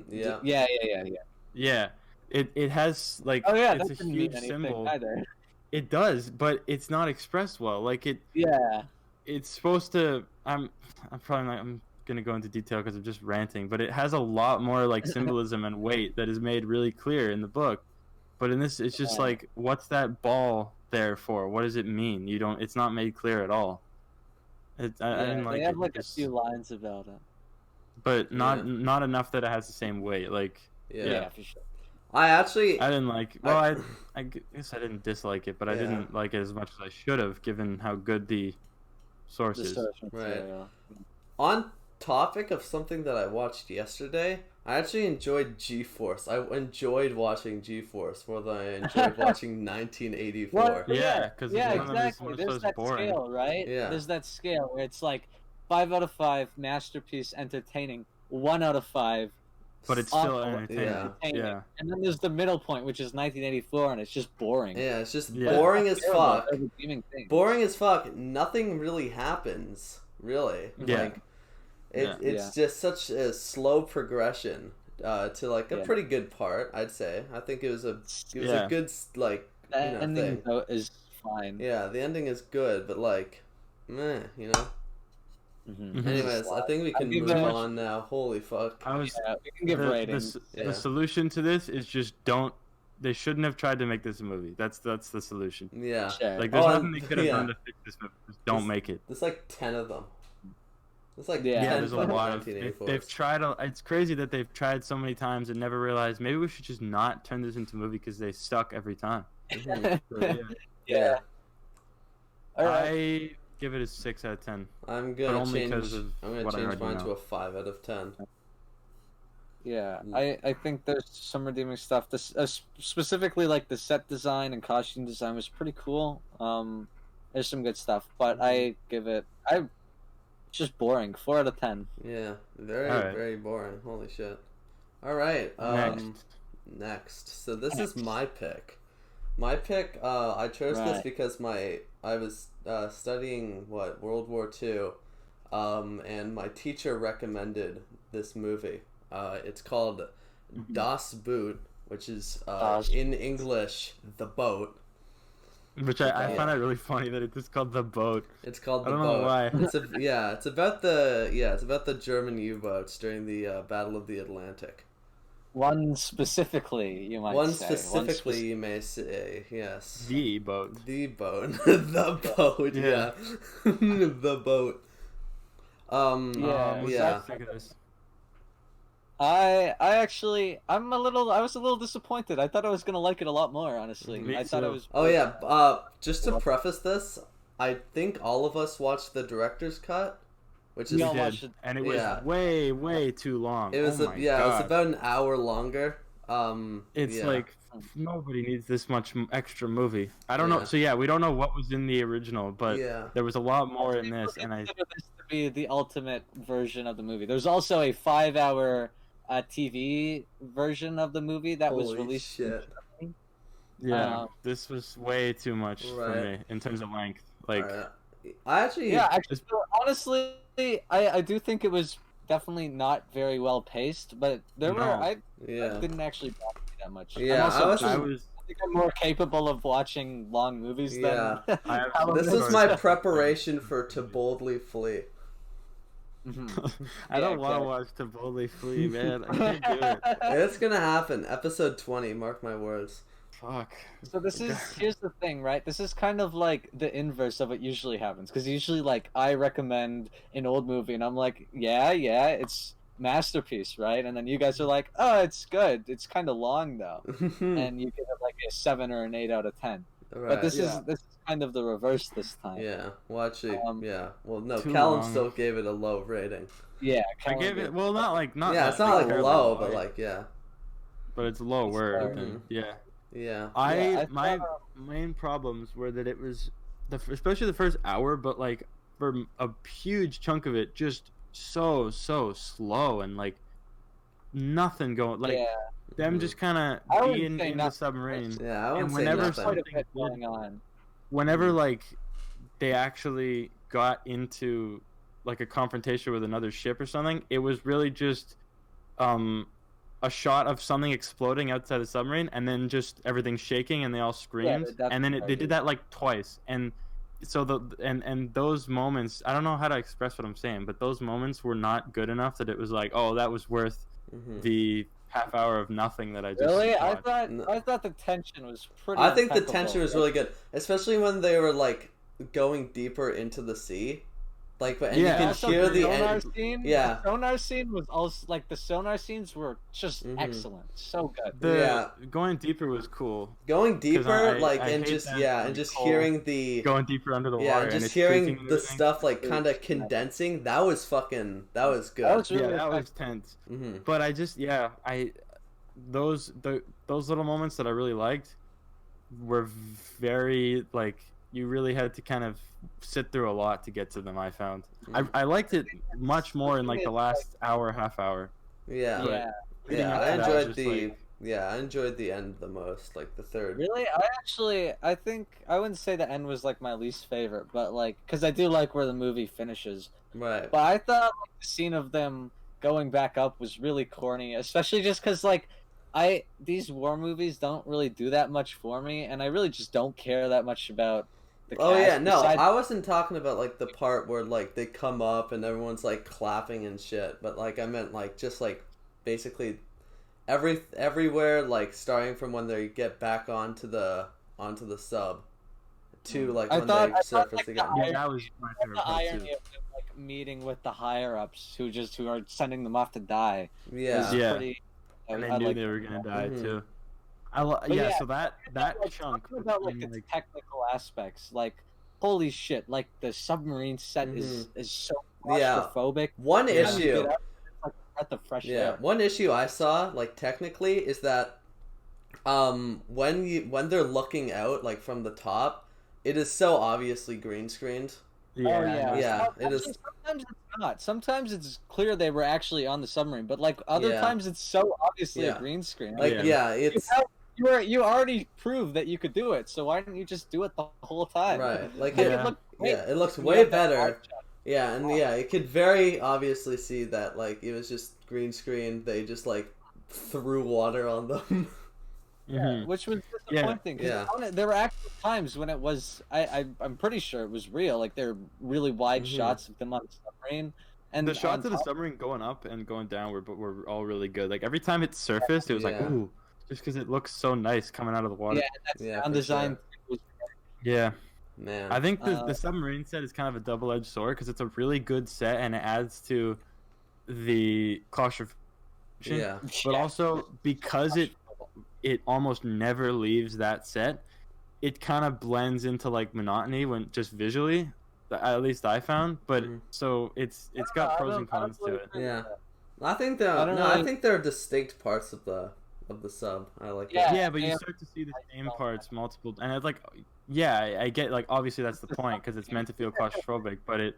Speaker 3: Yeah. It has like it's a huge symbol.
Speaker 2: Either.
Speaker 3: It does, but it's not expressed well. Like it.
Speaker 2: Yeah.
Speaker 3: It's supposed to. I'm probably not. I'm gonna go into detail because I'm just ranting, but it has a lot more like symbolism and weight that is made really clear in the book. But in this, it's just like, what's that ball there for? What does it mean? You don't. It's not made clear at all. I didn't like it.
Speaker 2: They have like a few lines about it,
Speaker 3: but not enough that it has the same weight. Like
Speaker 2: yeah, for sure.
Speaker 1: I
Speaker 3: didn't like. Well, I guess I didn't dislike it, but I didn't like it as much as I should have, given how good the sources.
Speaker 1: Right. On topic of something that I watched yesterday, I actually enjoyed G-Force. I enjoyed watching G-Force more than I enjoyed watching 1984.
Speaker 3: Well, because
Speaker 2: exactly. There's that scale, right?
Speaker 1: Yeah.
Speaker 2: There's that scale where it's like 5 out of 5 masterpiece entertaining, 1 out of 5.
Speaker 3: But it's still entertaining.
Speaker 2: Yeah. And then there's the middle point, which is 1984, and it's just boring.
Speaker 1: Yeah, it's just boring as fuck. Boring as fuck. Nothing really happens, really.
Speaker 3: Yeah.
Speaker 1: Like, it's just such a slow progression to like a pretty good part, I'd say. I think it was a good like
Speaker 2: ending
Speaker 1: thing.
Speaker 2: Is fine.
Speaker 1: Yeah, the ending is good, but like meh, you know.
Speaker 2: Mm-hmm.
Speaker 1: Anyways, I think we can move on now. Holy fuck.
Speaker 2: We can give ratings.
Speaker 3: The solution to this is just don't. They shouldn't have tried to make this a movie. That's the solution.
Speaker 1: Yeah.
Speaker 2: Sure.
Speaker 3: Like there's nothing they could have done to fix this movie. Just don't make it.
Speaker 1: There's like 10 of them. There's like 10
Speaker 3: there's a lot of.
Speaker 1: 1984s.
Speaker 3: They've tried. It's crazy that they've tried so many times and never realized maybe we should just not turn this into a movie because they suck every time.
Speaker 2: Yeah. All right.
Speaker 3: I give it a 6 out of 10.
Speaker 1: I'm gonna change mine to a 5 out of 10.
Speaker 2: Yeah, I think there's some redeeming stuff. This specifically like the set design and costume design was pretty cool. There's some good stuff, but I give it it's just boring. 4 out of 10.
Speaker 1: Yeah, very boring. Holy shit. All right. Next. So this is my pick. My pick. I chose this because I was studying World War II, and my teacher recommended this movie. It's called Das Boot, which is in English The Boat.
Speaker 3: Which I find it really funny that it's just called The Boat.
Speaker 1: It's called The Boat.
Speaker 3: I don't know why.
Speaker 1: It's about the German U-boats during the Battle of the Atlantic.
Speaker 2: One specifically, you might say.
Speaker 1: You may say, yes.
Speaker 3: The boat.
Speaker 1: The boat. The boat. Yeah. The boat.
Speaker 2: I was a little disappointed. I thought I was gonna like it a lot more, honestly.
Speaker 3: Me
Speaker 2: thought
Speaker 3: too.
Speaker 2: it was.
Speaker 1: Oh yeah. Just to preface this, I think all of us watched the director's cut, which is
Speaker 3: and it was way too long.
Speaker 1: It was it was about an hour longer.
Speaker 3: It's like nobody needs this much extra movie. I don't know. So we don't know what was in the original, but there was a lot more in this, and I
Speaker 2: consider this to be the ultimate version of the movie. There's also a 5-hour TV version of the movie that was released.
Speaker 1: Shit.
Speaker 3: This was way too much for me in terms of length. Like,
Speaker 1: honestly,
Speaker 2: I do think it was definitely not very well paced, but I didn't actually bother me that much.
Speaker 1: Yeah,
Speaker 2: I think I'm more capable of watching long movies than.
Speaker 1: This is my preparation for To Boldly Flee.
Speaker 3: I don't want to watch To Boldly Flee, man. I can't do it.
Speaker 1: It's gonna happen. Episode 20. Mark my words.
Speaker 3: Fuck.
Speaker 2: So here's the thing, right? This is kind of like the inverse of what usually happens, because usually like I recommend an old movie and I'm like, yeah, it's masterpiece, right? And then you guys are like, oh, it's good. It's kind of long though, and you give it like a 7 or an 8 out of 10.
Speaker 1: Right.
Speaker 2: But this is kind of the reverse this time.
Speaker 1: Yeah. Well, actually, Well, no, Callum still gave it a low rating.
Speaker 2: Yeah,
Speaker 3: I gave it. Well, not.
Speaker 1: Yeah, it's not like low, but like
Speaker 3: But it's lower. My main problems were that it was especially the first hour, but like for a huge chunk of it, just so slow and like nothing going. Like them just kind of being in the submarine.
Speaker 1: Yeah, I wouldn't
Speaker 3: say nothing.
Speaker 1: Something
Speaker 2: going on.
Speaker 3: Whenever like they actually got into like a confrontation with another ship or something, it was really just a shot of something exploding outside the submarine, and then just everything shaking, and they all screamed, and then they did that like twice, and so and those moments, I don't know how to express what I'm saying, but those moments were not good enough that it was like, oh, that was worth the half hour of nothing that I just watched.
Speaker 2: I thought the tension was pretty.
Speaker 1: I think the tension was really good, especially when they were like going deeper into the sea. Like, and you can hear the
Speaker 2: sonar scene. Yeah, the sonar scene was also like the sonar scenes were just excellent, so good.
Speaker 3: Going deeper was cool.
Speaker 1: Going deeper, and just hearing the
Speaker 3: going deeper under the water.
Speaker 1: Yeah, and just hearing the stuff like kind of condensing. That was good.
Speaker 2: That was really
Speaker 3: that was tense. But I just those little moments that I really liked were very like. You really had to kind of sit through a lot to get to them. I found I liked it much more in like the last half hour.
Speaker 1: I enjoyed the end the most, like the third.
Speaker 2: Really, I think I wouldn't say the end was like my least favorite, but like because I do like where the movie finishes.
Speaker 1: Right.
Speaker 2: But I thought like, the scene of them going back up was really corny, especially just because like. These war movies don't really do that much for me, and I really just don't care that much about the
Speaker 1: Oh
Speaker 2: cast.
Speaker 1: yeah, no,
Speaker 2: besides...
Speaker 1: I wasn't talking about like the part where like they come up and everyone's like clapping and shit, but like I meant like just like basically everywhere, like starting from when they get back onto the sub to like when they surface
Speaker 2: like,
Speaker 1: again.
Speaker 3: Yeah, that was my favorite
Speaker 2: the
Speaker 3: part too.
Speaker 2: irony of them, like meeting with the higher ups who are sending them off to die.
Speaker 1: Yeah.
Speaker 3: Yeah.
Speaker 2: Pretty,
Speaker 3: And they knew
Speaker 2: like,
Speaker 3: they were gonna die too.
Speaker 2: yeah,
Speaker 3: so that chunk
Speaker 2: about like the technical aspects, like holy shit, like the submarine set is so claustrophobic.
Speaker 1: One issue.
Speaker 2: Breath of fresh
Speaker 1: Yeah,
Speaker 2: air.
Speaker 1: one issue I saw, like technically, is that when they're looking out like from the top, it is so obviously green screened.
Speaker 2: Yeah.
Speaker 1: It is.
Speaker 2: Sometimes it's not. Sometimes it's clear they were actually on the submarine, but like other times it's so obviously a green screen.
Speaker 1: Like it's.
Speaker 2: You already proved that you could do it, so why didn't you just do it the whole time?
Speaker 1: Right, like
Speaker 2: it
Speaker 1: looks way better. Yeah, and you could very obviously see that like it was just green screen. They just like threw water on them.
Speaker 2: Yeah, which was disappointing. Yeah. There were actually times when it was. I'm pretty sure it was real. Like there were really wide shots of them on the submarine. And
Speaker 3: the shots of the submarine going up and going down were all really good. Like every time it surfaced, it was like ooh. Just because it looks so nice coming out of the water.
Speaker 2: Yeah, that's sound design.
Speaker 1: Sure.
Speaker 3: Yeah.
Speaker 1: Man.
Speaker 3: I think the submarine set is kind of a double-edged sword because it's a really good set and it adds to the claustrophobia.
Speaker 1: Yeah.
Speaker 3: But also because it almost never leaves that set, it kind of blends into like monotony when just visually. At least I found, but so it's got pros and cons to it.
Speaker 1: Yeah. I think I think there are distinct parts of the sub. I like
Speaker 3: that. Yeah, but you start to see the same parts multiple, and it's like, I get like obviously that's the point because it's meant to feel claustrophobic, but it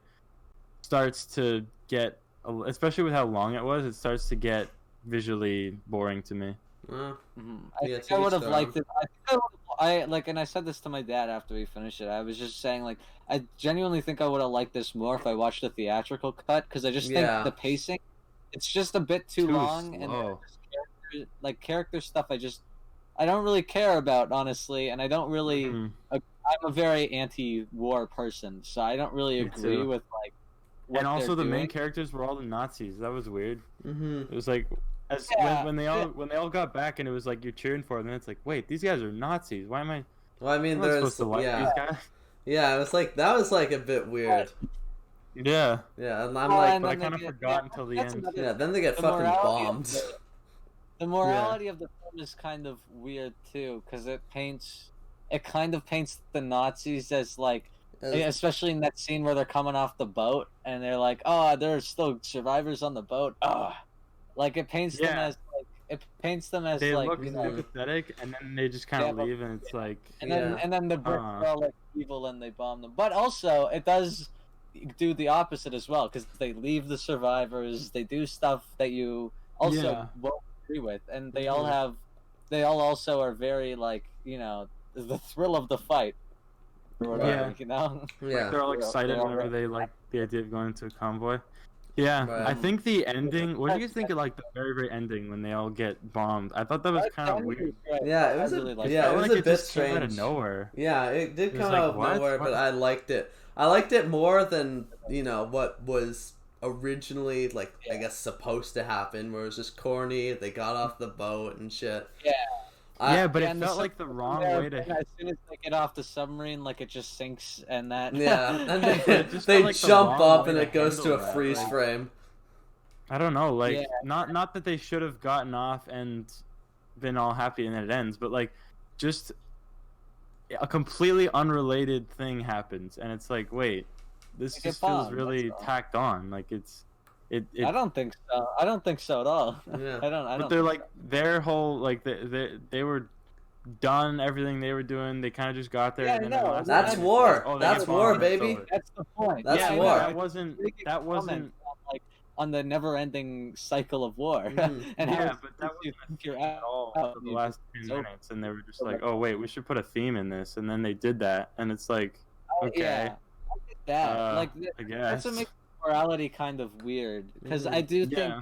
Speaker 3: starts to get, especially with how long it was, it starts to get visually boring to me.
Speaker 2: I think I would have liked it. And I said this to my dad after we finished it. I was just saying like I genuinely think I would have liked this more if I watched the theatrical cut because I just think the pacing, it's just a bit too long
Speaker 3: slow.
Speaker 2: And like character stuff I don't really care about, honestly, and I don't really I'm a very anti-war person, so I don't really agree with like what
Speaker 3: and also the
Speaker 2: doing.
Speaker 3: main characters were all the Nazis. That was weird. It was like when they all got back and it was like you're cheering for them and it's like, wait, these guys are Nazis. Why am I
Speaker 1: Well, I mean
Speaker 3: supposed to like these guys?
Speaker 1: Yeah, it was like that was like a bit weird.
Speaker 3: Yeah.
Speaker 1: Yeah, and I'm
Speaker 3: but I kind of forgot until the end.
Speaker 1: Yeah, then they get fucking bombed.
Speaker 2: The morality of the film is kind of weird too, because it kind of paints the Nazis as like, especially in that scene where they're coming off the boat and they're like, oh, there's still survivors on the boat. Like it paints them as like
Speaker 3: they
Speaker 2: like
Speaker 3: look sympathetic, and then they just kind of leave, and it's like,
Speaker 2: and then the Brits are all like evil and they bomb them. But also it does do the opposite as well, because they leave the survivors, they do stuff that you also won't agree with, and they all also are very like, the thrill of the fight or whatever,
Speaker 3: like they're all excited whenever they like the idea of going into a convoy. I think the ending, what do you think of like the very very ending when they all get bombed? I thought that was kind of weird.
Speaker 1: Yeah, it was it was a bit strange.
Speaker 3: Out of nowhere.
Speaker 1: Yeah, it did come out of nowhere, but I liked it. I liked it more than what was originally like I guess supposed to happen, where it was just corny. They got off the boat and shit.
Speaker 3: But it felt like the wrong way to.
Speaker 2: As soon as they get off the submarine, like it just sinks, and that.
Speaker 1: Yeah, and they
Speaker 3: like
Speaker 1: jump up, and it goes to a freeze frame.
Speaker 3: I don't know, like not that they should have gotten off and been all happy and then it ends, but like just a completely unrelated thing happens, and it's like, wait, this just feels really tacked on. Like it's. I
Speaker 2: don't think so. I don't think so at all.
Speaker 1: Yeah.
Speaker 2: I don't.
Speaker 3: But they're like their whole like they were done everything they were doing. They kind of just got there. And then
Speaker 1: that's war. That's war, baby.
Speaker 2: That's the point.
Speaker 1: That's war.
Speaker 3: That wasn't
Speaker 2: like on the never-ending cycle of war.
Speaker 3: And but that wasn't at all for the last 10 minutes. And they were just like, oh wait, we should put a theme in this. And then they did that, and it's like, okay.
Speaker 2: Yeah, I did that.
Speaker 3: I guess.
Speaker 2: That's what makes morality kind of weird, because I do think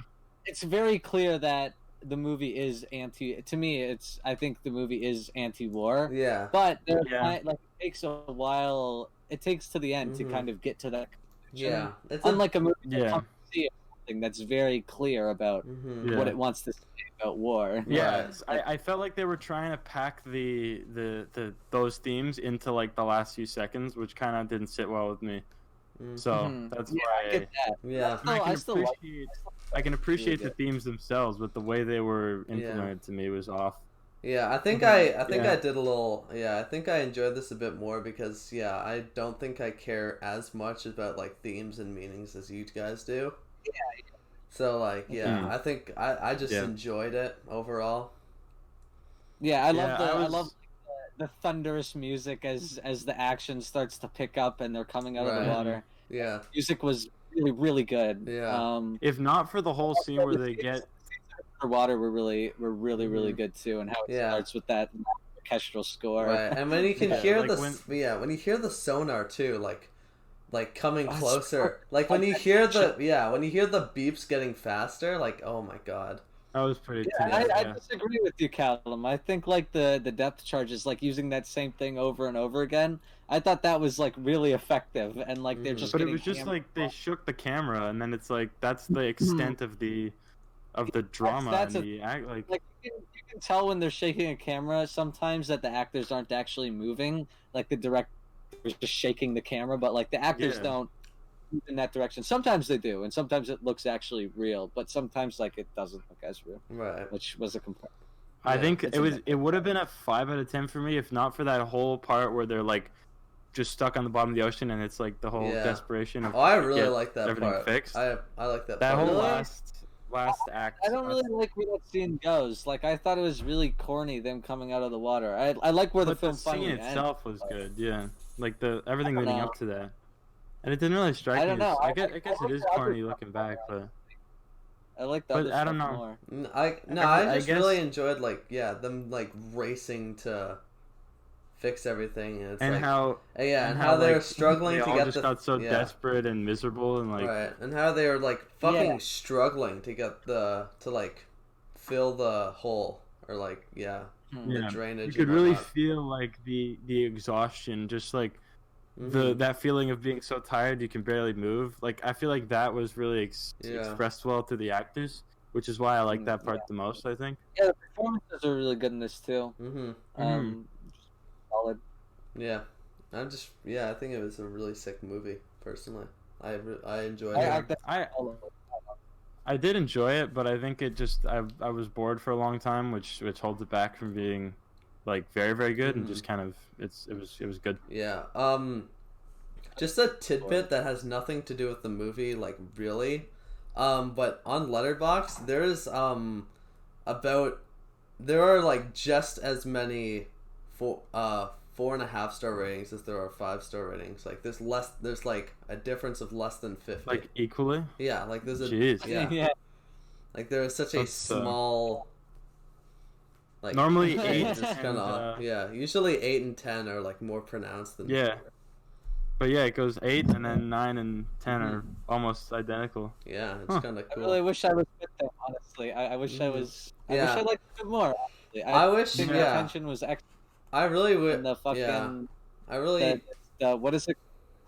Speaker 2: it's very clear that the movie is to me, I think the movie is anti-war.
Speaker 1: Yeah.
Speaker 2: But like it takes a while. It takes to the end to kind of get to that conclusion.
Speaker 1: Yeah. It's
Speaker 2: unlike a movie that that's very clear about what it wants to say about war.
Speaker 3: Yeah, I felt like they were trying to pack those themes into like the last few seconds, which kind of didn't sit well with me. So that's why
Speaker 2: I get that.
Speaker 1: Yeah,
Speaker 3: I can appreciate the themes themselves, but the way they were implemented to me was off.
Speaker 1: Yeah, I think I did a little. Yeah, I think I enjoyed this a bit more because I don't think I care as much about like themes and meanings as you guys do.
Speaker 2: Yeah.
Speaker 1: So like I think I just enjoyed it overall.
Speaker 2: Yeah, I love the thunderous music as the action starts to pick up and they're coming out of the water.
Speaker 1: Yeah,
Speaker 2: music was really, really good.
Speaker 1: Yeah.
Speaker 3: If not for the whole scene where they get
Speaker 2: water, were really good too, and how it starts with that orchestral score.
Speaker 1: Right, and when you can hear when you hear the sonar too, like coming closer, like when you hear the beeps getting faster, like oh my god.
Speaker 3: That was pretty.
Speaker 2: I disagree with you, Callum. I think like the depth charges, like using that same thing over and over again. I thought that was like really effective, and like they're just.
Speaker 3: But it was just like they shook the camera, and then it's like that's the extent of the drama and the act. Like
Speaker 2: you can tell when they're shaking a camera sometimes that the actors aren't actually moving. Like the director is just shaking the camera, but like the actors don't move in that direction. Sometimes they do, and sometimes it looks actually real, but sometimes like it doesn't look as real.
Speaker 1: Right.
Speaker 2: Which was a complaint.
Speaker 3: I think it would have been a 5 out of 10 for me if not for that whole part where they're like just stuck on the bottom of the ocean and it's like the whole desperation of
Speaker 1: I really like that
Speaker 3: everything
Speaker 1: part.
Speaker 3: Fixed.
Speaker 1: I like that.
Speaker 3: That
Speaker 1: part.
Speaker 3: whole last act.
Speaker 2: I don't really like where that scene goes. Like I thought it was really corny them coming out of the water. I like where the film finally
Speaker 3: ends. The scene itself was good. Yeah, like everything leading up to that, and it didn't really strike me. I don't know. I guess it is corny looking back, but
Speaker 2: I like that. But
Speaker 3: I don't know.
Speaker 1: I just really enjoyed them like racing to fix everything, and it's
Speaker 3: and
Speaker 1: like,
Speaker 3: how
Speaker 1: how they're struggling
Speaker 3: they
Speaker 1: to
Speaker 3: all
Speaker 1: get
Speaker 3: just got so desperate and miserable and like
Speaker 1: and how they were like fucking struggling to get to like fill the hole or like the drainage.
Speaker 3: You could really feel like the exhaustion, just like that feeling of being so tired you can barely move. Like I feel like that was really expressed well to the actors, which is why I like that part the most. I think.
Speaker 2: Yeah, the performances are really good in this too. Solid.
Speaker 1: Yeah, I think it was a really sick movie. Personally, I enjoyed it.
Speaker 3: I did enjoy it, but I think it just I was bored for a long time, which holds it back from being like very, very good and just kind of it was good.
Speaker 1: Yeah. Just a tidbit that has nothing to do with the movie, like really. But on Letterboxd, there are like just as many 4.5 star ratings as there are 5-star ratings. Like there's like a difference of less than 50.
Speaker 3: Like equally?
Speaker 1: Yeah, like there's
Speaker 2: yeah.
Speaker 1: Like there is such a small. Like
Speaker 3: normally 8
Speaker 1: is kind of usually 8 and 10 are like more pronounced than
Speaker 3: But yeah, it goes 8 and then 9 and 10 are almost identical.
Speaker 1: Yeah, it's kind of cool.
Speaker 2: I really wish I was with them, honestly. I wish I was. I wish I liked it more. Honestly.
Speaker 1: I wish
Speaker 2: the attention was excellent.
Speaker 1: I really would.
Speaker 2: And the fucking.
Speaker 1: I really.
Speaker 2: What is it?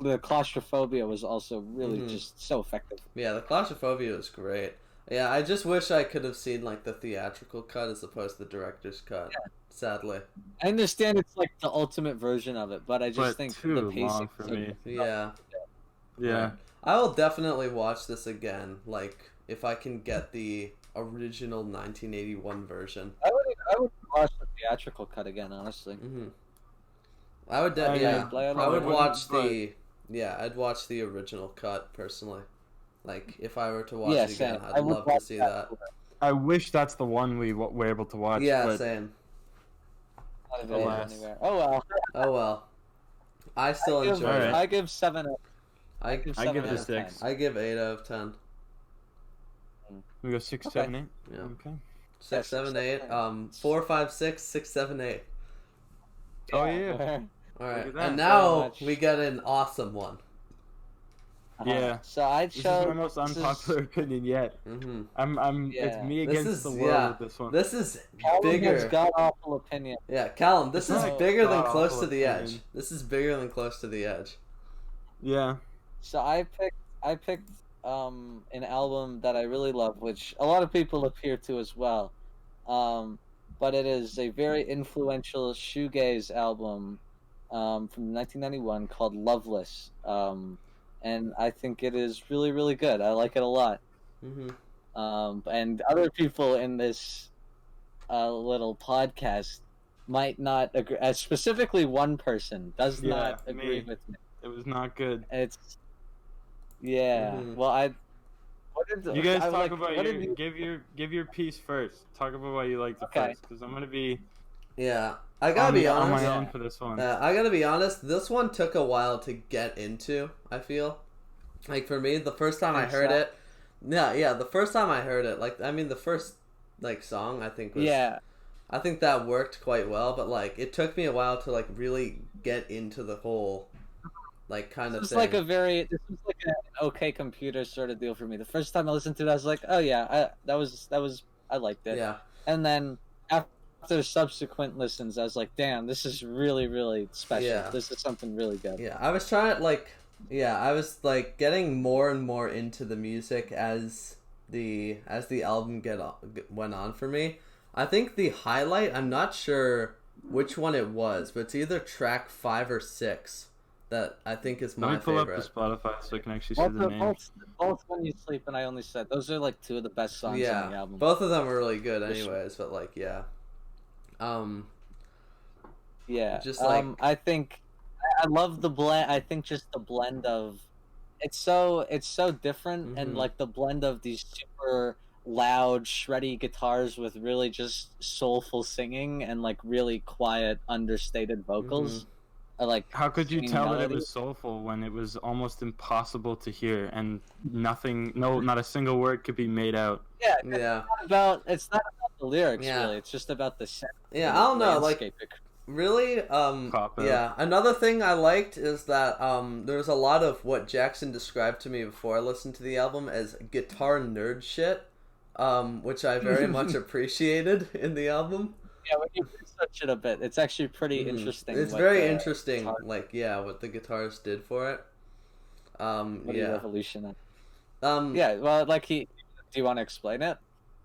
Speaker 2: The claustrophobia was also really just so effective.
Speaker 1: Yeah, the claustrophobia was great. Yeah, I just wish I could have seen like the theatrical cut as opposed to the director's cut. Yeah. Sadly,
Speaker 2: I understand it's like the ultimate version of it, but I just think the pacing
Speaker 3: for me.
Speaker 1: Yeah.
Speaker 3: Yeah.
Speaker 1: I will definitely watch this again. Like if I can get the original 1981 version.
Speaker 2: I would watch the theatrical cut again, honestly.
Speaker 1: I would. I would watch I'd watch the original cut personally. Like if I were to watch it again, I'd love to see that.
Speaker 3: I wish that's the one we were able to watch.
Speaker 1: Yeah,
Speaker 3: but...
Speaker 1: same.
Speaker 2: Oh well.
Speaker 1: Oh well. I still enjoy it.
Speaker 2: I give 7.
Speaker 3: I give it 6.
Speaker 1: I give 8 out of 10.
Speaker 3: We go 6, 7, 8.
Speaker 1: Yeah.
Speaker 3: Okay.
Speaker 1: 6, 7, 8. 4, 5, 6, 6, 7, 8.
Speaker 3: Oh yeah.
Speaker 1: All right. And now we get an awesome one.
Speaker 3: Yeah.
Speaker 2: So I chose.
Speaker 3: This is my most unpopular opinion yet. It's me against the world with this one.
Speaker 1: This is
Speaker 2: Callum
Speaker 1: bigger.
Speaker 2: has god awful opinion.
Speaker 1: Yeah, Callum, this is bigger than close to the edge.
Speaker 3: opinion.
Speaker 1: This is bigger than close to the edge.
Speaker 3: Yeah.
Speaker 2: So I picked an album that I really love, which a lot of people appear to as well. But it is a very influential shoegaze album from 1991 called Loveless. And I think it is really, really good. I like it a lot. And other people in this little podcast might not agree. Specifically, one person does not agree with me.
Speaker 3: It was not good.
Speaker 2: It's well,
Speaker 3: you guys talk about give your piece first. Talk about why you liked it first, because I'm gonna be.
Speaker 1: Yeah, I gotta be honest.
Speaker 3: On my own for this one.
Speaker 1: I gotta be honest. This one took a while to get into. I feel, like for me, the first time I heard it. The first time I heard it, the first song I think was. Yeah. I think that worked quite well, but it took me a while to really get into the whole. Kind of
Speaker 2: this
Speaker 1: thing.
Speaker 2: This was like an OK Computer sort of deal for me. The first time I listened to it, I was like, oh yeah, I liked it.
Speaker 1: Yeah.
Speaker 2: And then after subsequent listens, I was like, damn, this is really, really special. Yeah. This is something really good.
Speaker 1: Yeah, I was trying I was getting more and more into the music as the album went on for me. I think the highlight, I'm not sure which one it was, but it's either track 5 or 6. That I think is my favorite.
Speaker 3: Let me pull up the Spotify so I can actually see the name.
Speaker 2: Both When You Sleep and I Only Said. Those are 2 of the best songs on the album.
Speaker 1: Both of them are really good anyways, but just
Speaker 2: I think I love the blend. I think just the blend of it's so different and the blend of these super loud shreddy guitars with really just soulful singing and really quiet understated vocals.
Speaker 3: How could you tell that it was soulful when it was almost impossible to hear and not a single word could be made out?
Speaker 2: Yeah. It's not about the lyrics really. It's just about the sound.
Speaker 1: Yeah, I don't know. Really, another thing I liked is that there's a lot of what Jaxon described to me before I listened to the album as guitar nerd shit, which I very much appreciated in the album.
Speaker 2: Yeah, when you research it a bit, it's actually pretty interesting.
Speaker 1: It's very interesting, what the guitars did for it.
Speaker 2: Revolution. Do you want to explain it?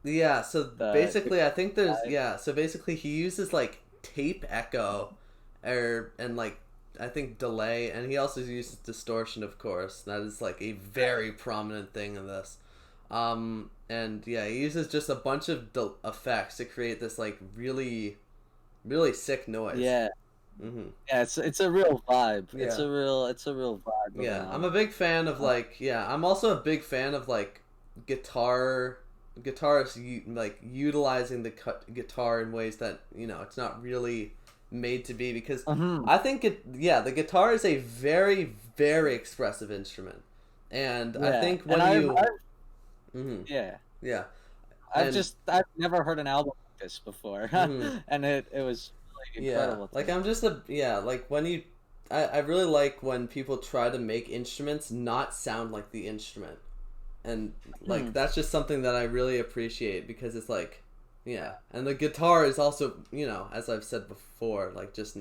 Speaker 1: Yeah, so basically, I think there's so basically he uses tape echo, and I think delay, and he also uses distortion, of course. That is a very prominent thing in this. And he uses just a bunch of effects to create this really, really sick noise.
Speaker 2: Yeah. Yeah, it's a real vibe. Yeah. It's a real vibe.
Speaker 1: Yeah, I'm a big fan of I'm also a big fan of guitarists utilizing the guitar in ways that it's not really made to be, because I think the guitar is a very, very expressive instrument, and I think when
Speaker 2: I've never heard an album like this before, and it was really incredible.
Speaker 1: I really like when people try to make instruments not sound like the instrument, and that's just something that I really appreciate, because it's and the guitar is also as I've said before, just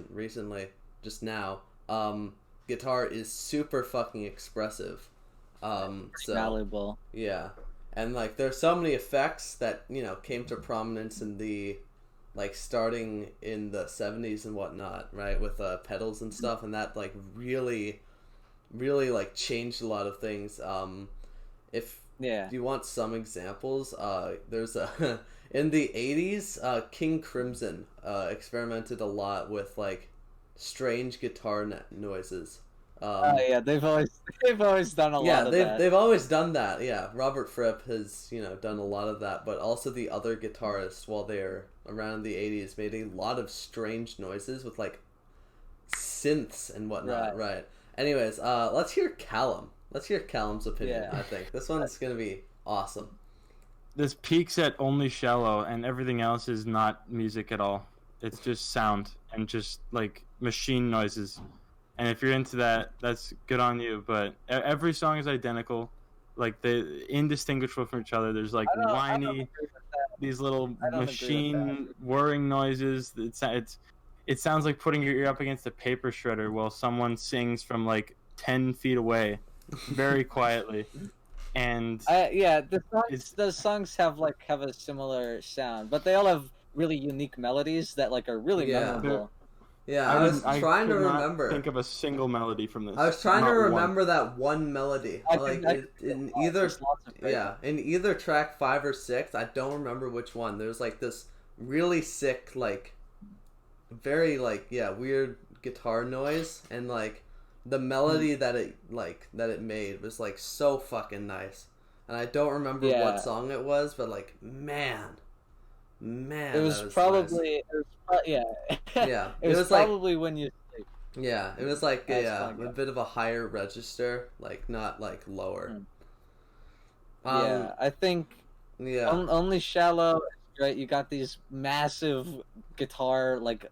Speaker 1: now, guitar is super fucking expressive,
Speaker 2: valuable.
Speaker 1: Yeah. And there's so many effects that came to prominence in the starting in the 70s and whatnot, right, with pedals and stuff, and that really, really changed a lot of things. If you want some examples, there's a in the 80s, King Crimson experimented a lot with strange guitar noises.
Speaker 2: They've always done a lot of that.
Speaker 1: They've always done that. Yeah, Robert Fripp has done a lot of that, but also the other guitarists, while they're around the 80s, made a lot of strange noises with synths and whatnot. Right. Anyways, let's hear Callum. Let's hear Callum's opinion. I think this one's gonna be awesome.
Speaker 3: This peaks at only shallow, and everything else is not music at all. It's just sound and just machine noises. And if you're into that, that's good on you. But every song is identical, like they're indistinguishable from each other. There's like whiny, these little machine whirring noises. It sounds like putting your ear up against a paper shredder while someone sings from like 10 feet away, very quietly. And
Speaker 2: the songs have a similar sound, but they all have really unique melodies that like are really memorable.
Speaker 1: Yeah, I was trying to remember.
Speaker 3: Think of a single melody from this.
Speaker 1: I was trying to remember that one melody. In either track 5 or 6, I don't remember which one. There's like this really sick, like very like weird guitar noise, and like the melody that it made was like so fucking nice. And I don't remember what song it was, but like man,
Speaker 2: it was probably
Speaker 1: it was probably
Speaker 2: like, when you sleep.
Speaker 1: Yeah, it was like a bit of a higher register, like not like lower.
Speaker 2: I think Only Shallow is great. You got these massive guitar like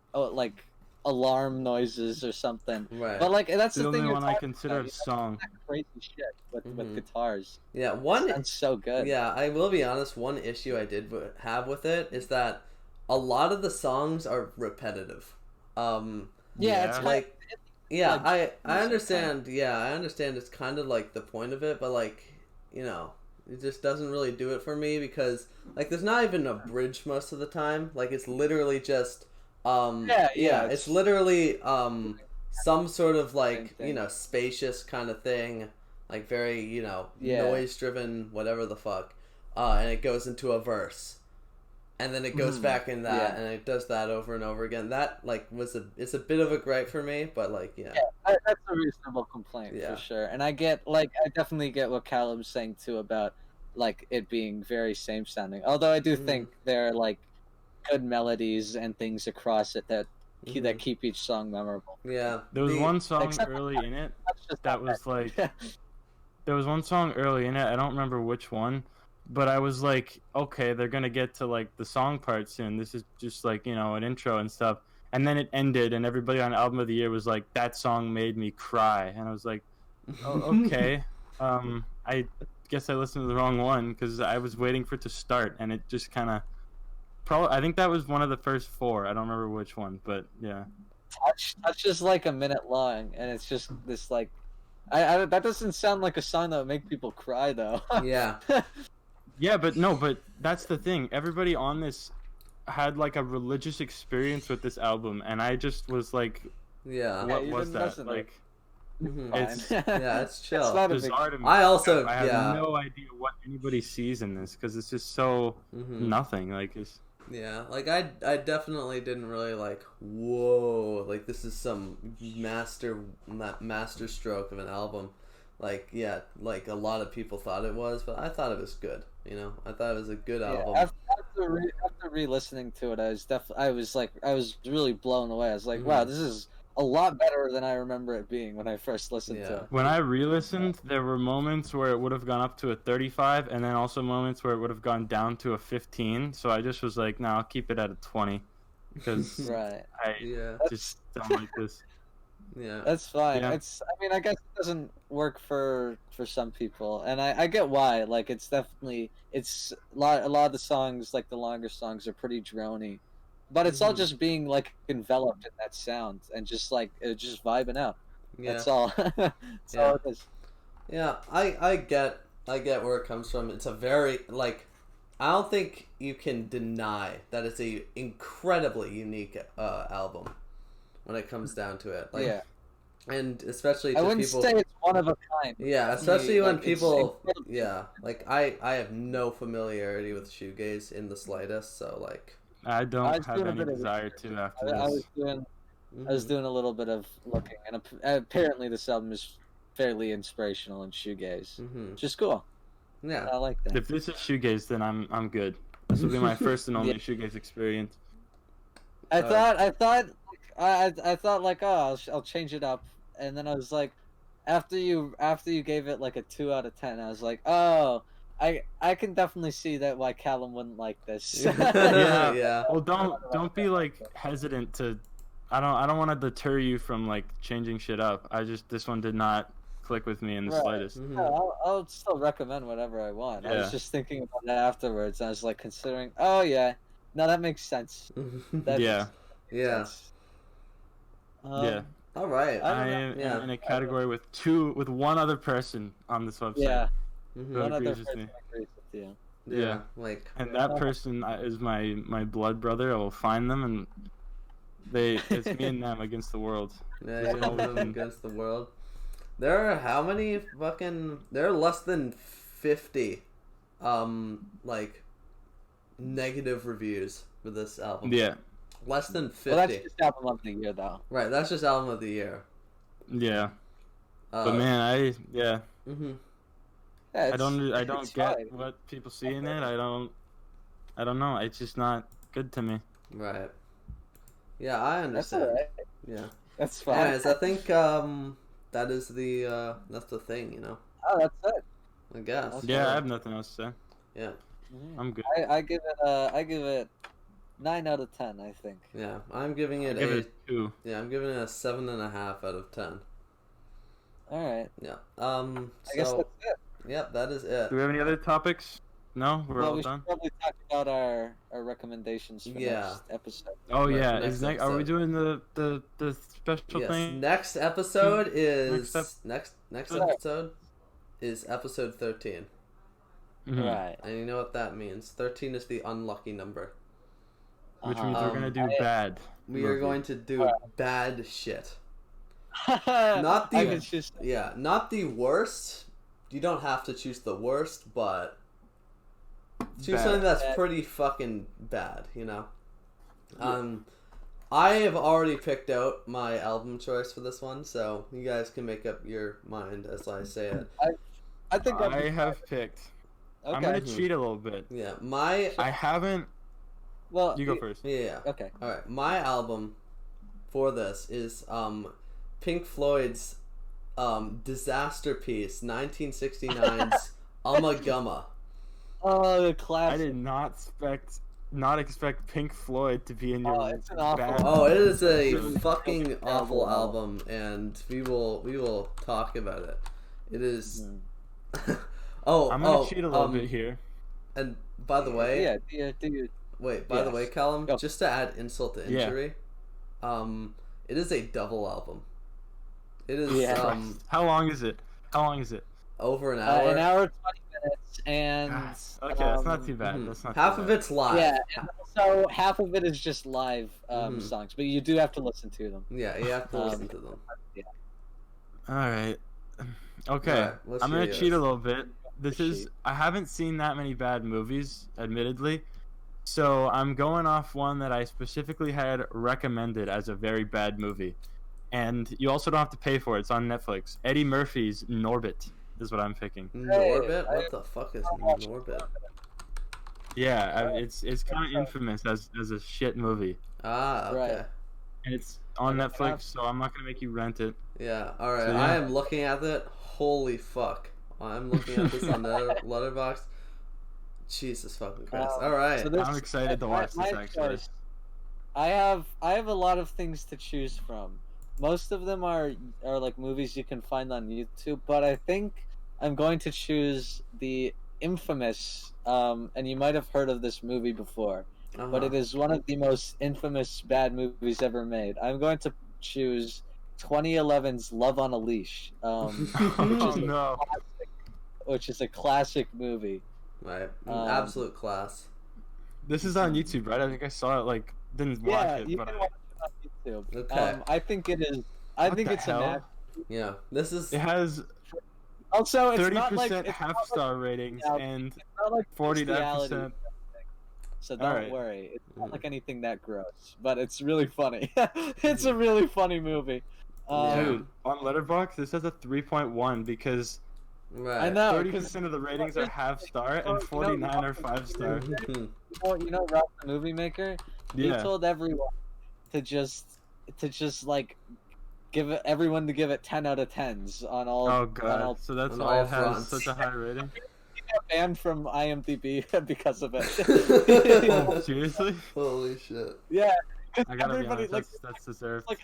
Speaker 2: alarm noises or something.
Speaker 1: Right.
Speaker 2: But like that's the thing.
Speaker 3: Only one I consider a song.
Speaker 2: Crazy shit with guitars.
Speaker 1: Yeah,
Speaker 2: Sounds so good.
Speaker 1: Yeah, I will be honest. One issue I did have with it is that a lot of the songs are repetitive.
Speaker 2: It's like
Speaker 1: I understand. Yeah, I understand. It's kind of like the point of it, but like it just doesn't really do it for me because like there's not even a bridge most of the time. Like it's literally just it's literally some sort of like spacious kind of thing, like very noise driven whatever the fuck, and it goes into a verse. And then it goes back in that, and it does that over and over again. That like it's a bit of a gripe for me, but like
Speaker 2: that's a reasonable complaint for sure. And I definitely get what Callum's saying too about like it being very same sounding. Although I do think there are like good melodies and things across it that keep each song memorable.
Speaker 1: Yeah,
Speaker 3: there was one song early in it that was like there was one song early in it. I don't remember which one. But I was like, okay, they're gonna get to like the song part soon. This is just like an intro and stuff. And then it ended, and everybody on Album of the Year was like, "That song made me cry." And I was like, "Oh, okay." I guess I listened to the wrong one because I was waiting for it to start, and it just kind of. I think that was one of the first 4. I don't remember which one, but yeah.
Speaker 2: Touch is like a minute long, and it's just this like, I that doesn't sound like a song that would make people cry though.
Speaker 1: Yeah.
Speaker 3: Yeah, but that's the thing. Everybody on this had like a religious experience with this album, and I just was like, what was that? Like,
Speaker 1: it's chill.
Speaker 2: It's
Speaker 1: bizarre to me. I also
Speaker 3: have no idea what anybody sees in this because it's just so nothing. Like it's.
Speaker 1: Yeah, like I definitely didn't really like, whoa, like this is some master stroke of an album. Like like a lot of people thought it was, but I thought it was good. I thought it was a good album.
Speaker 2: After re-listening to it, I was really blown away. I was like, wow, this is a lot better than I remember it being when I first listened to it.
Speaker 3: When I re-listened, there were moments where it would have gone up to a 35, and then also moments where it would have gone down to a 15. So I just was like, no, I'll keep it at a 20 because I just don't like this.
Speaker 1: Yeah,
Speaker 2: that's fine. Yeah. I guess it doesn't work for some people, and I get why. Like, it's definitely a lot of the songs, like the longer songs, are pretty drony, but it's all just being like enveloped in that sound and just like just vibing out. Yeah. That's all. That's all it is.
Speaker 1: Yeah, I get where it comes from. It's a very like, I don't think you can deny that it's a incredibly unique album. When it comes down to it, like, and especially to
Speaker 2: I wouldn't
Speaker 1: people,
Speaker 2: say it's one of a kind.
Speaker 1: Yeah, especially when people, like I have no familiarity with shoegaze in the slightest, so like
Speaker 3: I don't have any desire to after this.
Speaker 2: I was doing a little bit of looking, and apparently this album is fairly inspirational in shoegaze, which is cool.
Speaker 1: Yeah,
Speaker 2: I like that.
Speaker 3: If this is shoegaze, then I'm good. This will be my first and only shoegaze experience.
Speaker 2: I thought like, oh, I'll change it up, and then I was like, after you gave it like a 2 out of 10, I was like, oh, I can definitely see that why Callum wouldn't like this.
Speaker 1: Yeah.
Speaker 3: Well, don't be like hesitant to I don't want to deter you from like changing shit up. This one did not click with me in the slightest.
Speaker 2: Mm-hmm. Yeah, I'll still recommend whatever I want. Yeah. I was just thinking about it afterwards. I was like considering. Oh yeah, no, that makes sense.
Speaker 3: Yeah.
Speaker 1: Yeah.
Speaker 3: Yeah.
Speaker 1: All right.
Speaker 3: I am in a category with one other person on this website.
Speaker 2: Yeah.
Speaker 3: Who agrees with me.
Speaker 2: Agrees with you.
Speaker 1: Yeah. Like.
Speaker 3: And that person is my blood brother. I will find them and it's me and them against the world.
Speaker 1: Yeah, you know them against the world. There are how many fucking... There are less than 50, like, negative reviews for this album.
Speaker 3: Yeah.
Speaker 1: Less than 50.
Speaker 2: Well, that's just album of the year, though.
Speaker 1: Right, that's just album of the year.
Speaker 3: Yeah. But man,
Speaker 1: Yeah,
Speaker 3: I don't get what people see in it. I don't know. It's just not good to me.
Speaker 1: Right. Yeah, I understand.
Speaker 2: That's alright.
Speaker 1: Yeah.
Speaker 2: That's fine.
Speaker 1: Anyways, I think that is that's the thing, you know.
Speaker 2: Oh, that's it.
Speaker 1: I guess.
Speaker 3: Yeah, I have nothing else to say.
Speaker 1: Yeah.
Speaker 3: I'm good.
Speaker 2: I give it 9 out of 10, I think.
Speaker 1: Yeah, I'm giving it
Speaker 3: a 2.
Speaker 1: Yeah, I'm giving it a 7.5 out of 10.
Speaker 2: All right.
Speaker 1: Yeah.
Speaker 2: I guess that's it.
Speaker 1: Yep, that is it.
Speaker 3: Do we have any other topics? No, we're all
Speaker 2: we
Speaker 3: done.
Speaker 2: Should probably talk about our recommendations for next episode.
Speaker 3: Oh yeah,
Speaker 1: next
Speaker 3: are we doing the special thing?
Speaker 1: Next episode is next episode is episode 13.
Speaker 3: Mm-hmm.
Speaker 2: Right.
Speaker 1: And you know what that means? 13 is the unlucky number.
Speaker 3: Which means we're gonna do bad.
Speaker 1: We are going to do bad shit. Not the worst. You don't have to choose the worst, but choose something that's pretty fucking bad, you know? I have already picked out my album choice for this one, so you guys can make up your mind as I say it.
Speaker 2: I think
Speaker 3: I have picked. Okay. I'm gonna cheat a little bit.
Speaker 1: Yeah,
Speaker 3: I haven't...
Speaker 2: Well,
Speaker 3: you go first.
Speaker 1: Yeah.
Speaker 2: Okay.
Speaker 1: Alright, my album for this is Pink Floyd's disaster piece, 1969's Ummagumma.
Speaker 2: Oh, the classic.
Speaker 3: I did not expect Pink Floyd to be in your
Speaker 2: it's an awful.
Speaker 1: Oh, it is a fucking awful album, and we will talk about it. It is.
Speaker 3: I'm gonna cheat a little bit here.
Speaker 1: And by the way,
Speaker 2: Wait,
Speaker 1: by the way, Callum, just to add insult to injury, it is a double album. It is.
Speaker 3: How long is it?
Speaker 1: Over an hour.
Speaker 2: An hour 20 minutes, and
Speaker 3: okay, that's not too bad. That's not
Speaker 1: half
Speaker 3: too
Speaker 1: of
Speaker 3: bad.
Speaker 1: it's live.
Speaker 2: Yeah, and so half of it is just live songs, but you do have to listen to them.
Speaker 1: Yeah, you have to listen to them.
Speaker 2: Yeah.
Speaker 3: All right. Okay, I'm gonna cheat a little bit. I haven't seen that many bad movies, admittedly, so I'm going off one that I specifically had recommended as a very bad movie, and you also don't have to pay for it. It's on Netflix. Eddie Murphy's Norbit is what I'm picking.
Speaker 1: Norbit? What the fuck is Norbit?
Speaker 3: Yeah, it's kind of infamous as a shit movie.
Speaker 1: Ah, okay.
Speaker 2: Right.
Speaker 3: And it's on Netflix, so I'm not gonna make you rent it.
Speaker 1: Yeah, alright.
Speaker 3: So,
Speaker 1: I am looking at it. Holy fuck. I'm looking at this on the Letterboxd. Jesus fucking Christ. Alright.
Speaker 3: So I'm excited to watch this actually.
Speaker 2: I have a lot of things to choose from. Most of them are like movies you can find on YouTube, but I think I'm going to choose the infamous, and you might have heard of this movie before, but it is one of the most infamous bad movies ever made. I'm going to choose 2011's Love on a Leash, which is a classic movie.
Speaker 1: Right, absolute class.
Speaker 3: This is on YouTube, right? I think I saw it. Didn't watch it,
Speaker 2: you
Speaker 3: but
Speaker 2: can watch it on YouTube.
Speaker 1: Okay.
Speaker 2: I think it is. I think it's a.
Speaker 1: Yeah, this is.
Speaker 3: It has.
Speaker 2: Also, it's
Speaker 3: 30% half-star ratings and 49%.
Speaker 2: So don't worry, it's not like anything that gross, but it's really funny. It's a really funny movie.
Speaker 3: Dude, on Letterboxd, this has a 3.1 because
Speaker 2: I know
Speaker 3: 30% of the ratings are half-star and 49 are 5-star.
Speaker 2: You know, Rob the Movie Maker. He told everyone to just like give everyone to give it 10 out of 10s on all.
Speaker 3: Oh god! So that's why it has such a high rating.
Speaker 2: He got banned from IMDb because of it.
Speaker 3: Seriously?
Speaker 1: Holy shit!
Speaker 2: Yeah,
Speaker 3: I gotta be honest, that's deserved.
Speaker 2: Like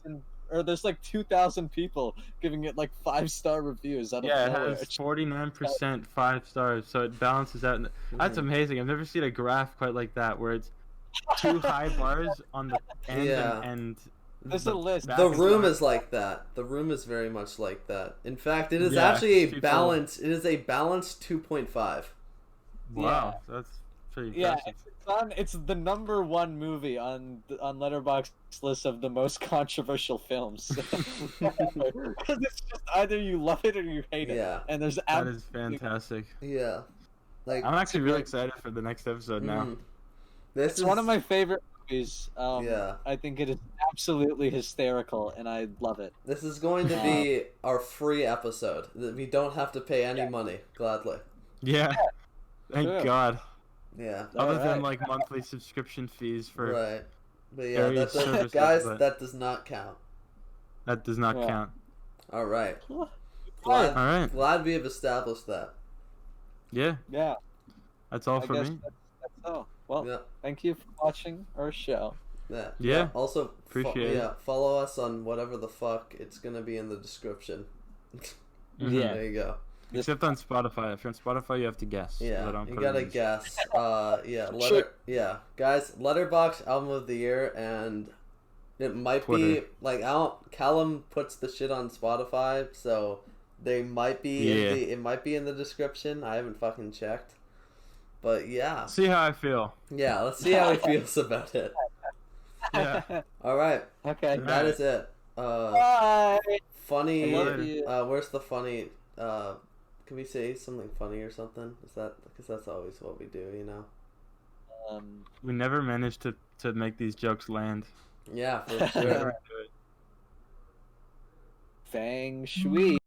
Speaker 2: 1,000, or there's like 2,000 people giving it like 5-star reviews out of nowhere.
Speaker 3: It has 49% 5 stars, so it balances out. That's amazing. I've never seen a graph quite like that, where it's 2 high bars on the end and
Speaker 2: there's a list.
Speaker 1: The Room is like that. The Room is very much like that. In fact, it is actually a balance. It is a balanced 2.5.
Speaker 3: Wow, that's pretty impressive.
Speaker 2: It's the number 1 movie on Letterboxd's list of the most controversial films. Because it's just either you love it or you hate it. And there's
Speaker 3: that is fantastic.
Speaker 1: Yeah, like
Speaker 3: I'm actually really excited for the next episode now.
Speaker 2: It's one of my favorite movies. I think it is absolutely hysterical, and I love it.
Speaker 1: This is going to be our free episode. We don't have to pay any money, gladly.
Speaker 3: Yeah, thank God.
Speaker 1: Yeah.
Speaker 3: Other than like monthly subscription fees for
Speaker 1: but yeah, that does not count.
Speaker 3: That does not count.
Speaker 1: All right. Glad we have established that.
Speaker 3: Yeah.
Speaker 2: Yeah.
Speaker 3: That's all for me.
Speaker 2: That's all. Well, thank you for watching our show.
Speaker 1: Yeah. Also, appreciate it. Follow us on whatever the fuck. It's gonna be in the description. There you go.
Speaker 3: Except on Spotify. If you're on Spotify, you have to guess.
Speaker 1: Yeah, you gotta guess. Guys, Letterboxd Album of the Year, and it might be like Callum puts the shit on Spotify, so they might be it might be in the description. I haven't fucking checked, but yeah.
Speaker 3: See how I feel.
Speaker 1: Yeah, let's see how he feels about it.
Speaker 3: Yeah.
Speaker 1: All right.
Speaker 2: Okay.
Speaker 1: That is it.
Speaker 2: Bye.
Speaker 1: Funny. Where's the funny? Can we say something funny or something? Is that because that's always what we do, you know?
Speaker 3: We never managed to make these jokes land.
Speaker 1: Yeah, for sure.
Speaker 2: Feng Shui.